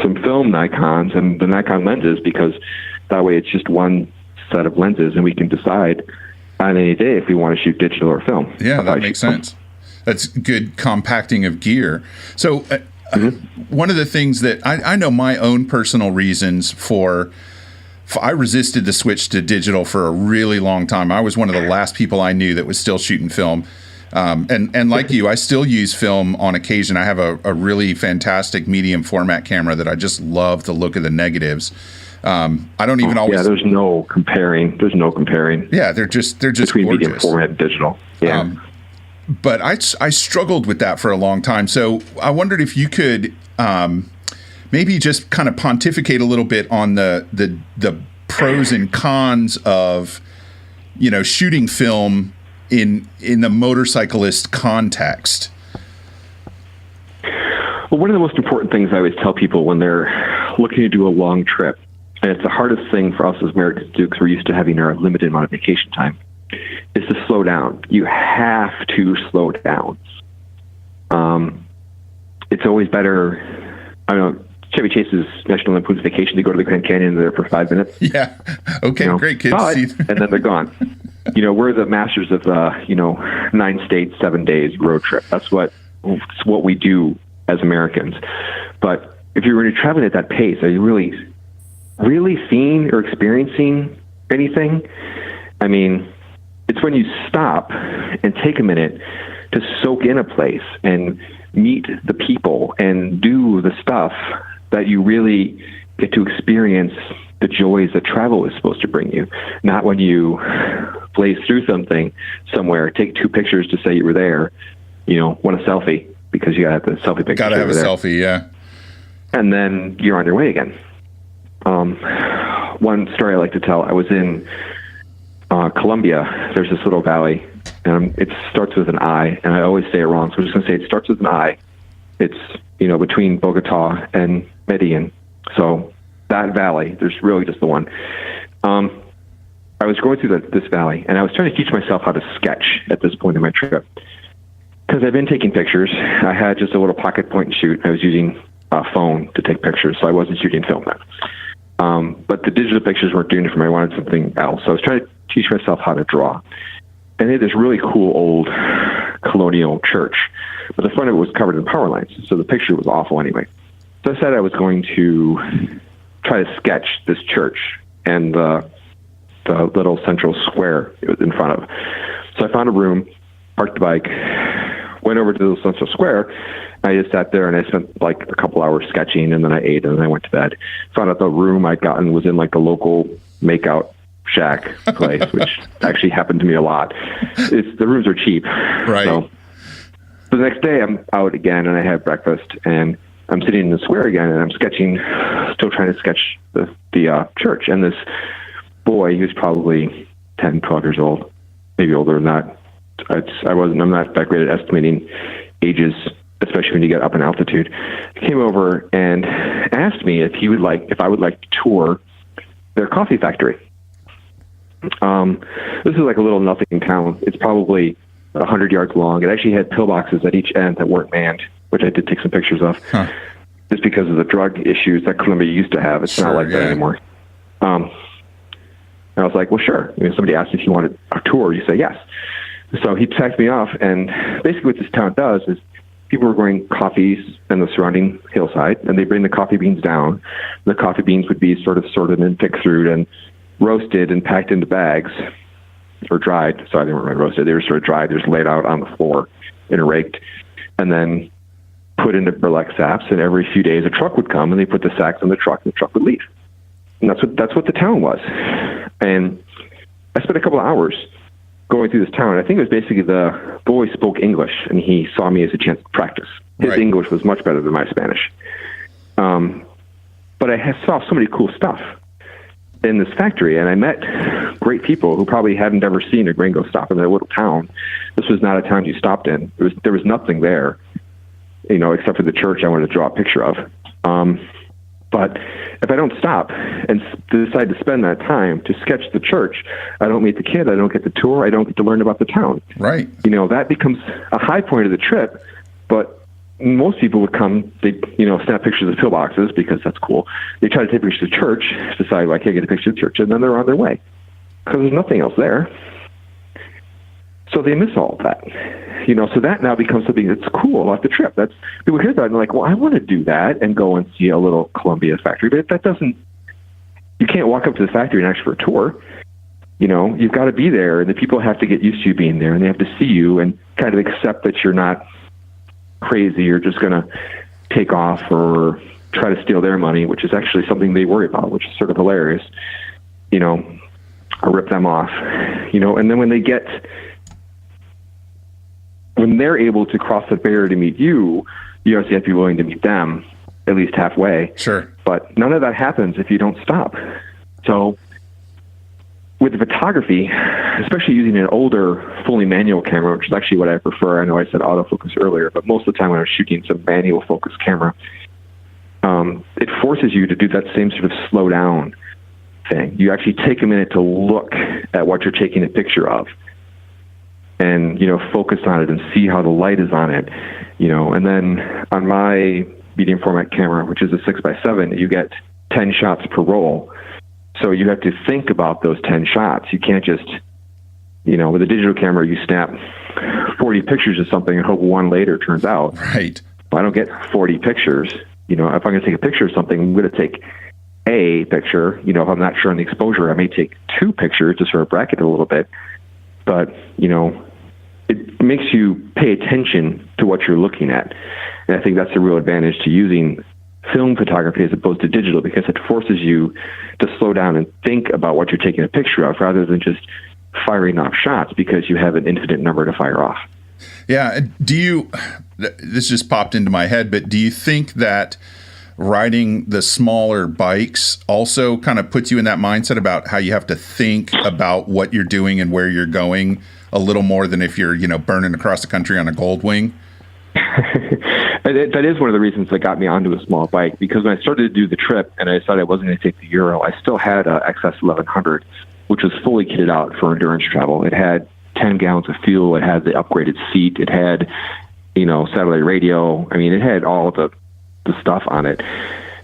some film Nikons and the Nikon lenses, because that way it's just one set of lenses and we can decide on any day if we want to shoot digital or film. Yeah, that makes sense. That's good compacting of gear. So one of the things that I know my own personal reasons for I resisted the switch to digital for a really long time. I was one of the last people I knew that was still shooting film. And like you, I still use film on occasion. I have a really fantastic medium format camera that I just love the look of the negatives. I don't even always. Yeah, there's no comparing. Yeah, they're just between gorgeous. Medium format and digital. Yeah. But I struggled with that for a long time. So I wondered if you could maybe just kind of pontificate a little bit on the pros and cons of shooting film in the motorcyclist context. Well, one of the most important things I always tell people when they're looking to do a long trip, and it's the hardest thing for us as Americans to do because we're used to having our limited amount of vacation time, is to slow down. You have to slow down. It's always better. I don't know. Chevy Chase's National Lampoon's Vacation, they go to the Grand Canyon there for 5 minutes. Yeah. Okay, great, kids. And then they're gone. We're the masters of 9 states, 7 days road trip. That's what we do as Americans. But if you're really traveling at that pace, are you really seeing or experiencing anything? I mean, it's when you stop and take a minute to soak in a place and meet the people and do the stuff that you really get to experience the joys that travel is supposed to bring you. Not when you blaze through something somewhere, take 2 pictures to say you were there, want a selfie because you got the selfie picture. Got to have a selfie, yeah. And then you're on your way again. One story I like to tell, I was in Colombia. There's this little valley, and it starts with an I, and I always say it wrong, so I'm just going to say it starts with an I. It's, between Bogota and Medellin. So that valley, there's really just the one. I was going through this valley, and I was trying to teach myself how to sketch at this point in my trip. Because I've been taking pictures. I had just a little pocket point and shoot. I was using a phone to take pictures, so I wasn't shooting film then. But the digital pictures weren't doing it for me. I wanted something else. So I was trying to teach myself how to draw. And they had this really cool old colonial church, but the front of it was covered in power lines, so the picture was awful anyway. So I said I was going to try to sketch this church and the little central square it was in front of. So I found a room, parked the bike, went over to the central square. I just sat there and I spent like a couple hours sketching, and then I ate, and then I went to bed. Found out the room I'd gotten was in like the local makeout shack place, which actually happened to me a lot. The rooms are cheap. Right. So the next day I'm out again and I have breakfast and I'm sitting in the square again and I'm sketching, still trying to sketch the church. And this boy, he was probably 10, 12 years old, maybe older than that. I'm not that great at estimating ages, especially when you get up in altitude. He came over and asked me if I would like to tour their coffee factory. This is like a little nothing town. It's probably 100 yards long. It actually had pillboxes at each end that weren't manned, which I did take some pictures of, just because of the drug issues that Colombia used to have. It's not like that anymore. And I was like, well, sure. Somebody asked if you wanted a tour. You say yes. So he packed me off, and basically what this town does is people were growing coffees in the surrounding hillside, and they bring the coffee beans down. The coffee beans would be sort of sorted and picked through and roasted and packed into bags, or dried. Sorry, they weren't really roasted. They were sort of dried. They were just laid out on the floor and raked, and then put into burlap sacks. And every few days, a truck would come, and they put the sacks in the truck, and the truck would leave. And that's what the town was. And I spent a couple of hours going through this town. I think it was basically the boy spoke English, and he saw me as a chance to practice. His English was much better than my Spanish. But I saw so many cool stuff in this factory, and I met great people who probably hadn't ever seen a gringo stop in their little town. This was not a town you stopped in. There was nothing there, except for the church I wanted to draw a picture of. But if I don't stop and decide to spend that time to sketch the church, I don't meet the kid, I don't get the tour, I don't get to learn about the town. Right. That becomes a high point of the trip, but most people would come, they snap pictures of pillboxes because that's cool. They try to take pictures of the church, decide, I can't get a picture of the church, and then they're on their way because there's nothing else there. So they miss all of that. So that now becomes something that's cool about the trip. That's people hear that and they're like, well, I want to do that and go and see a little Columbia factory. But that doesn't, you can't walk up to the factory and ask for a tour. You've got to be there, and the people have to get used to you being there, and they have to see you and kind of accept that you're not crazy or just going to take off or try to steal their money, which is actually something they worry about, which is sort of hilarious, or rip them off, and then when they're able to cross the barrier to meet you, you obviously have to be willing to meet them at least halfway. Sure. But none of that happens if you don't stop. So with the photography, especially using an older, fully manual camera, which is actually what I prefer. I know I said autofocus earlier, but most of the time when I'm shooting some manual focus camera, it forces you to do that same sort of slow down thing. You actually take a minute to look at what you're taking a picture of and, focus on it and see how the light is on it, and then on my medium format camera, which is a 6x7, you get 10 shots per roll. So you have to think about those 10 shots. You can't just, with a digital camera, you snap 40 pictures of something and hope one later turns out. Right. Well, I don't get 40 pictures. If I'm going to take a picture of something, I'm going to take a picture. If I'm not sure on the exposure, I may take 2 pictures to sort of bracket it a little bit. But, it makes you pay attention to what you're looking at. And I think that's the real advantage to using film photography as opposed to digital, because it forces you to slow down and think about what you're taking a picture of rather than just firing off shots because you have an infinite number to fire off. Yeah. This just popped into my head, but do you think that riding the smaller bikes also kind of puts you in that mindset about how you have to think about what you're doing and where you're going a little more than if you're, burning across the country on a Goldwing? That is one of the reasons that got me onto a small bike, because when I started to do the trip and I decided I wasn't going to take the Euro, I still had a XS 1100, which was fully kitted out for endurance travel. It had 10 gallons of fuel. It had the upgraded seat. It had, satellite radio. I mean, it had all the stuff on it.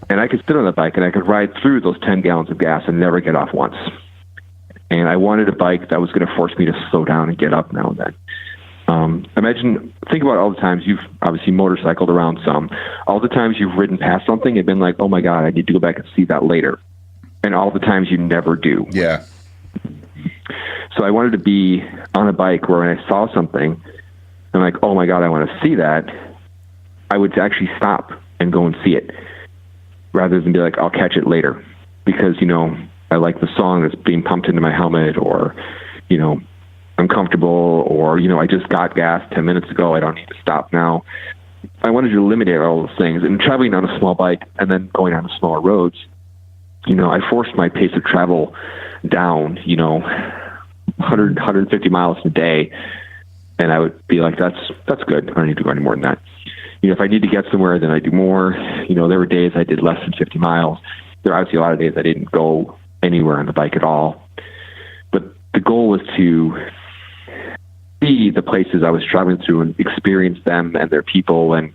And I could sit on the bike and I could ride through those 10 gallons of gas and never get off once. And I wanted a bike that was going to force me to slow down and get up now and then. Think about all the times you've obviously motorcycled around some, all the times you've ridden past something and been like, oh my God, I need to go back and see that later. And all the times you never do. Yeah. So I wanted to be on a bike where when I saw something, I'm like, oh my God, I want to see that. I would actually stop and go and see it rather than be like, I'll catch it later because, I like the song that's being pumped into my helmet, or, I'm comfortable, or, I just got gas 10 minutes ago. I don't need to stop now. I wanted to eliminate all those things. And traveling on a small bike and then going on smaller roads, I forced my pace of travel down, 100, 150 miles a day. And I would be like, that's good. I don't need to go any more than that. If I need to get somewhere, then I do more. There were days I did less than 50 miles. There are obviously a lot of days I didn't go anywhere on the bike at all. But the goal was to see the places I was traveling through and experience them and their people and,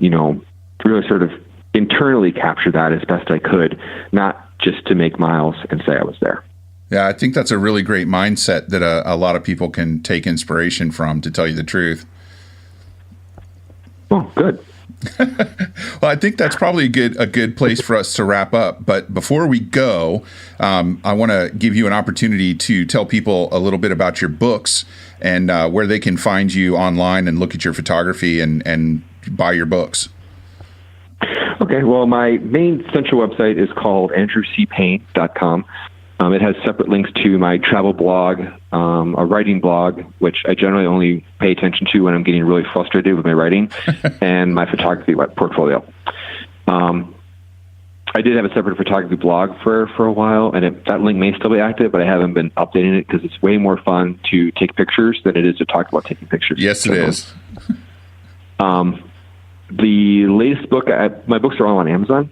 really sort of internally capture that as best I could, not just to make miles and say I was there. Yeah, I think that's a really great mindset that a lot of people can take inspiration from, to tell you the truth. Oh, good. Well, I think that's probably a good place for us to wrap up. But before we go, I want to give you an opportunity to tell people a little bit about your books and where they can find you online and look at your photography and buy your books. Okay. Well, my main central website is called andrewcpayne.com. It has separate links to my travel blog, a writing blog, which I generally only pay attention to when I'm getting really frustrated with my writing, and my photography portfolio. I did have a separate photography blog for a while, and that link may still be active, but I haven't been updating it because it's way more fun to take pictures than it is to talk about taking pictures. Yes, it is. The latest book, my books are all on Amazon.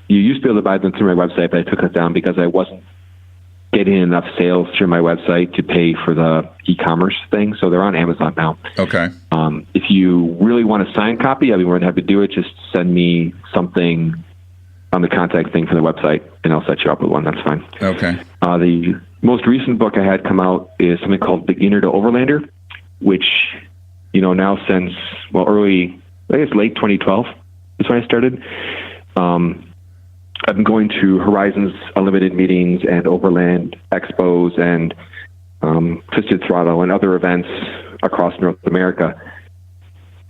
You used to be able to buy them through my website, but I took it down because I wasn't getting enough sales through my website to pay for the e-commerce thing. So they're on Amazon now. Okay. If you really want a signed copy, I'd be more than happy to do it. Just send me something on the contact thing for the website, and I'll set you up with one. That's fine. Okay. The most recent book I had come out is something called Beginner to Overlander, which, now since, late 2012 is when I started. I've been going to Horizons Unlimited meetings and Overland Expos and Twisted Throttle and other events across North America,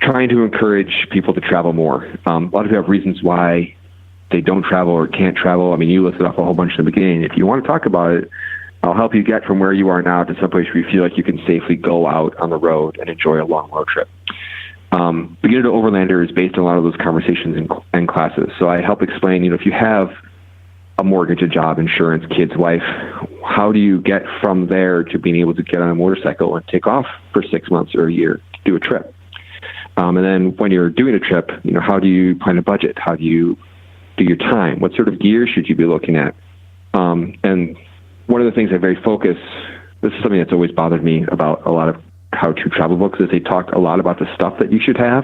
trying to encourage people to travel more. A lot of people have reasons why they don't travel or can't travel. I mean, you listed off a whole bunch in the beginning. If you want to talk about it, I'll help you get from where you are now to someplace where you feel like you can safely go out on the road and enjoy a long road trip. Beginner to Overlander is based on a lot of those conversations and classes. So I help explain, if you have a mortgage, a job, insurance, kids, wife, how do you get from there to being able to get on a motorcycle and take off for 6 months or a year to do a trip? And then when you're doing a trip, how do you plan a budget? How do you do your time? What sort of gear should you be looking at? And one of the things I very focus, this is something that's always bothered me about a lot of how-to travel books, is they talk a lot about the stuff that you should have.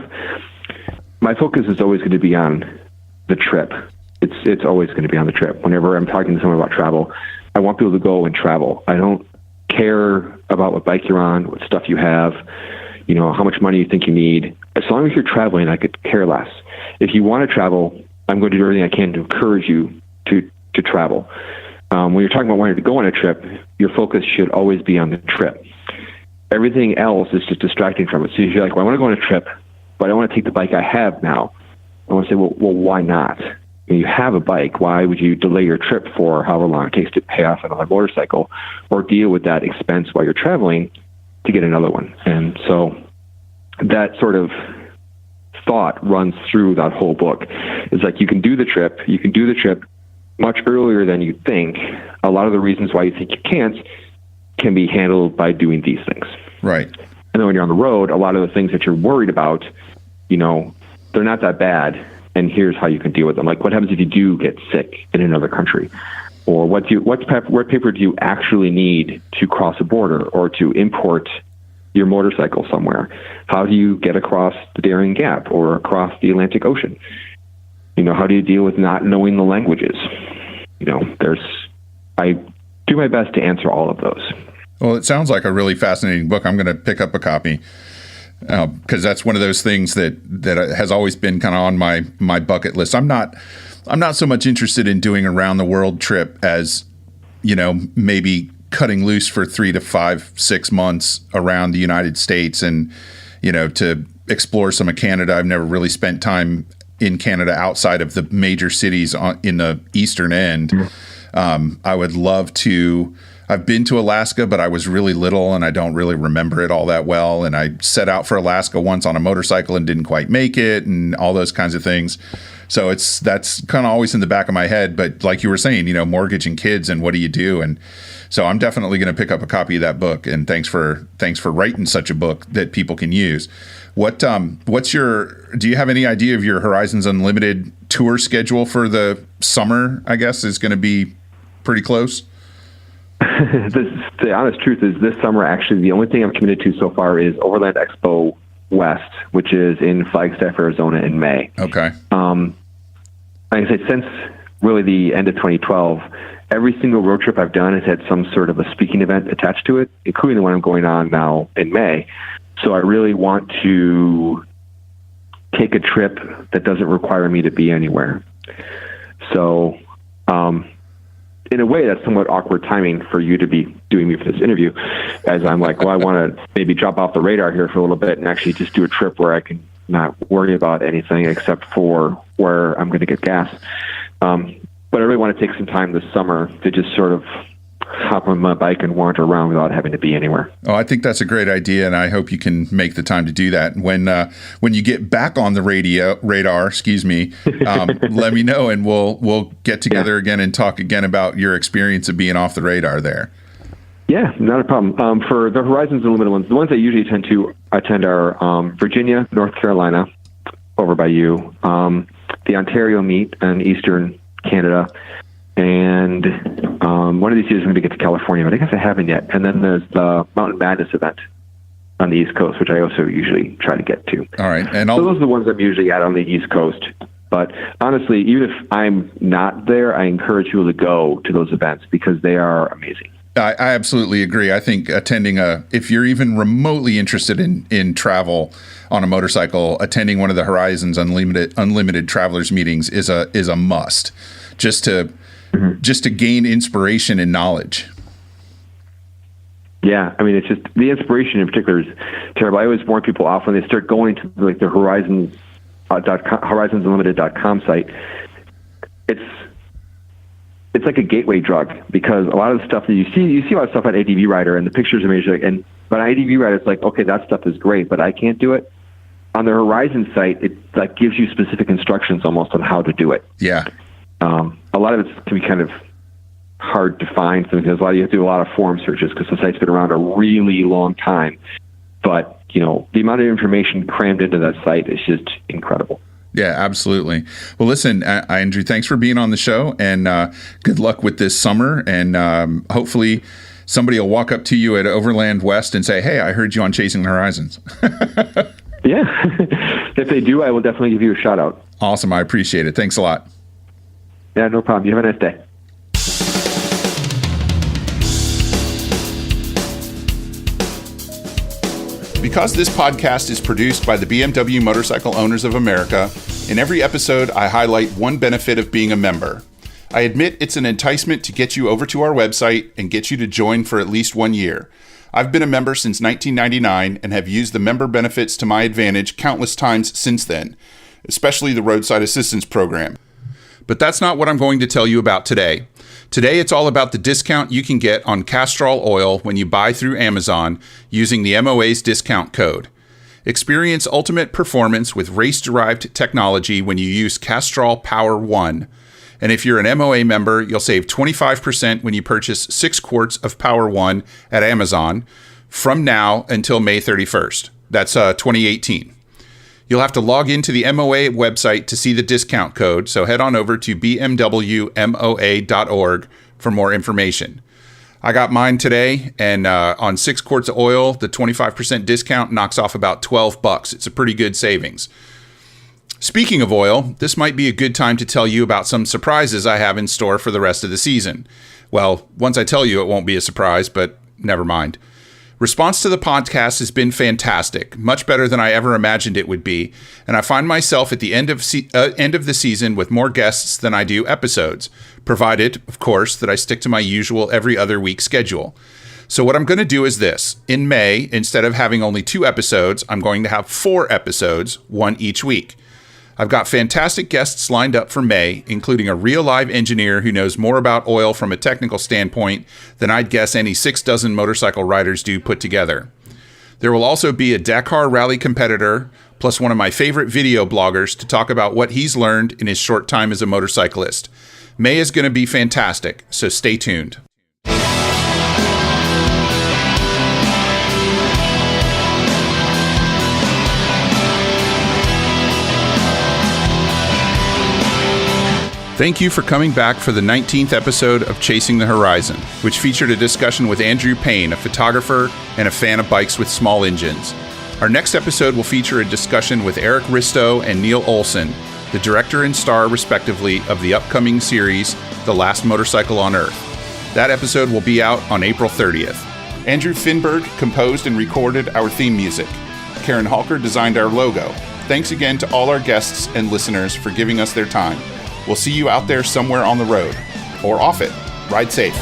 My focus is always going to be on the trip. It's always going to be on the trip. Whenever I'm talking to someone about travel, I want people to go and travel. I don't care about what bike you're on, what stuff you have, how much money you think you need. As long as you're traveling, I could care less. If you want to travel, I'm going to do everything I can to encourage you to travel. When you're talking about wanting to go on a trip, your focus should always be on the trip. Everything else is just distracting from it. So if you're like, I want to go on a trip, but I want to take the bike I have now. I want to say, well, why not? You have a bike. Why would you delay your trip for however long it takes to pay off another motorcycle or deal with that expense while you're traveling to get another one? And so that sort of thought runs through that whole book. It's like you can do the trip much earlier than you think. A lot of the reasons why you think you can't can be handled by doing these things. Right. And then when you're on the road, a lot of the things that you're worried about, they're not that bad. And here's how you can deal with them. Like, what happens if you do get sick in another country? Or what paper do you actually need to cross a border or to import your motorcycle somewhere? How do you get across the Darien Gap or across the Atlantic Ocean? How do you deal with not knowing the languages? I do my best to answer all of those. Well, it sounds like a really fascinating book. I'm going to pick up a copy because that's one of those things that has always been kind of on my bucket list. I'm not so much interested in doing a round the world trip as, maybe cutting loose for 3 to 5, 6 months around the United States and, to explore some of Canada. I've never really spent time in Canada outside of the major cities in the eastern end. I would love to. I've been to Alaska, but I was really little and I don't really remember it all that well. And I set out for Alaska once on a motorcycle and didn't quite make it and all those kinds of things. So that's kind of always in the back of my head. But like you were saying, mortgage and kids and what do you do? And so I'm definitely going to pick up a copy of that book. And thanks for writing such a book that people can use. Do you have any idea of your Horizons Unlimited tour schedule for the summer? I guess is going to be pretty close. The honest truth is this summer, actually, the only thing I'm committed to so far is Overland Expo West, which is in Flagstaff, Arizona in May. Okay. Like I said, since really the end of 2012, every single road trip I've done has had some sort of a speaking event attached to it, including the one I'm going on now in May. So I really want to take a trip that doesn't require me to be anywhere. So, in a way, that's somewhat awkward timing for you to be doing me for this interview, as I'm like, well, I want to maybe drop off the radar here for a little bit and actually just do a trip where I can not worry about anything except for where I'm going to get gas. But I really want to take some time this summer to just sort of hop on my bike and wander around without having to be anywhere. Oh, I think that's a great idea, and I hope you can make the time to do that. When you get back on the radar, let me know, and we'll get together again and talk again about your experience of being off the radar there. Yeah, not a problem. For the Horizons Unlimited ones, the ones I usually tend to attend are Virginia, North Carolina, over by you, the Ontario meet in Eastern Canada, and one of these years I'm going to get to California, but I guess I haven't yet. And then there's the Mountain Madness event on the East Coast, which I also usually try to get to. All right. And so those are the ones I'm usually at on the East Coast. But honestly, even if I'm not there, I encourage people to go to those events because they are amazing. I absolutely agree. I think attending if you're even remotely interested in travel on a motorcycle, attending one of the Horizons Unlimited Travelers meetings is a must, just to gain inspiration and knowledge. Yeah, I mean, it's just the inspiration in particular is terrible. I always warn people off when they start going to like the horizonsunlimited.com site. It's like a gateway drug because a lot of the stuff that you see a lot of stuff on ADV Rider and the pictures are amazing. But on ADV Rider, it's like, okay, that stuff is great, but I can't do it. On the Horizon site, it like gives you specific instructions almost on how to do it. Yeah. A lot of it can be kind of hard to find because you have to do a lot of forum searches because the site's been around a really long time. But, the amount of information crammed into that site is just incredible. Yeah, absolutely. Well, listen, Andrew, thanks for being on the show, and good luck with this summer. And hopefully somebody will walk up to you at Overland West and say, hey, I heard you on Chasing the Horizons. Yeah. If they do, I will definitely give you a shout out. Awesome. I appreciate it. Thanks a lot. Yeah, no problem. You have a nice day. Because this podcast is produced by the BMW Motorcycle Owners of America, in every episode I highlight one benefit of being a member. I admit it's an enticement to get you over to our website and get you to join for at least 1 year. I've been a member since 1999 and have used the member benefits to my advantage countless times since then, especially the Roadside Assistance Program. But that's not what I'm going to tell you about today. Today, it's all about the discount you can get on Castrol oil when you buy through Amazon using the MOA's discount code. Experience ultimate performance with race-derived technology when you use Castrol Power 1. And if you're an MOA member, you'll save 25% when you purchase 6 quarts of Power 1 at Amazon from now until May 31st. That's 2018. You'll have to log into the MOA website to see the discount code, so head on over to bmwmoa.org for more information. I got mine today, and on 6 quarts of oil, the 25% discount knocks off about $12. It's a pretty good savings. Speaking of oil, this might be a good time to tell you about some surprises I have in store for the rest of the season. Well, once I tell you, it won't be a surprise, but never mind. Response to the podcast has been fantastic, much better than I ever imagined it would be, and I find myself at the end of the season with more guests than I do episodes, provided, of course, that I stick to my usual every other week schedule. So what I'm going to do is this. In May, instead of having only 2 episodes, I'm going to have 4 episodes, 1 each week. I've got fantastic guests lined up for May, including a real live engineer who knows more about oil from a technical standpoint than I'd guess any 6 dozen motorcycle riders do put together. There will also be a Dakar rally competitor, plus one of my favorite video bloggers to talk about what he's learned in his short time as a motorcyclist. May is going to be fantastic, so stay tuned. Thank you for coming back for the 19th episode of Chasing the Horizon, which featured a discussion with Andrew Payne, a photographer and a fan of bikes with small engines. Our next episode will feature a discussion with Eric Risto and Neil Olson, the director and star, respectively, of the upcoming series, The Last Motorcycle on Earth. That episode will be out on April 30th. Andrew Finberg composed and recorded our theme music. Karen Halker designed our logo. Thanks again to all our guests and listeners for giving us their time. We'll see you out there somewhere on the road, or off it. Ride safe.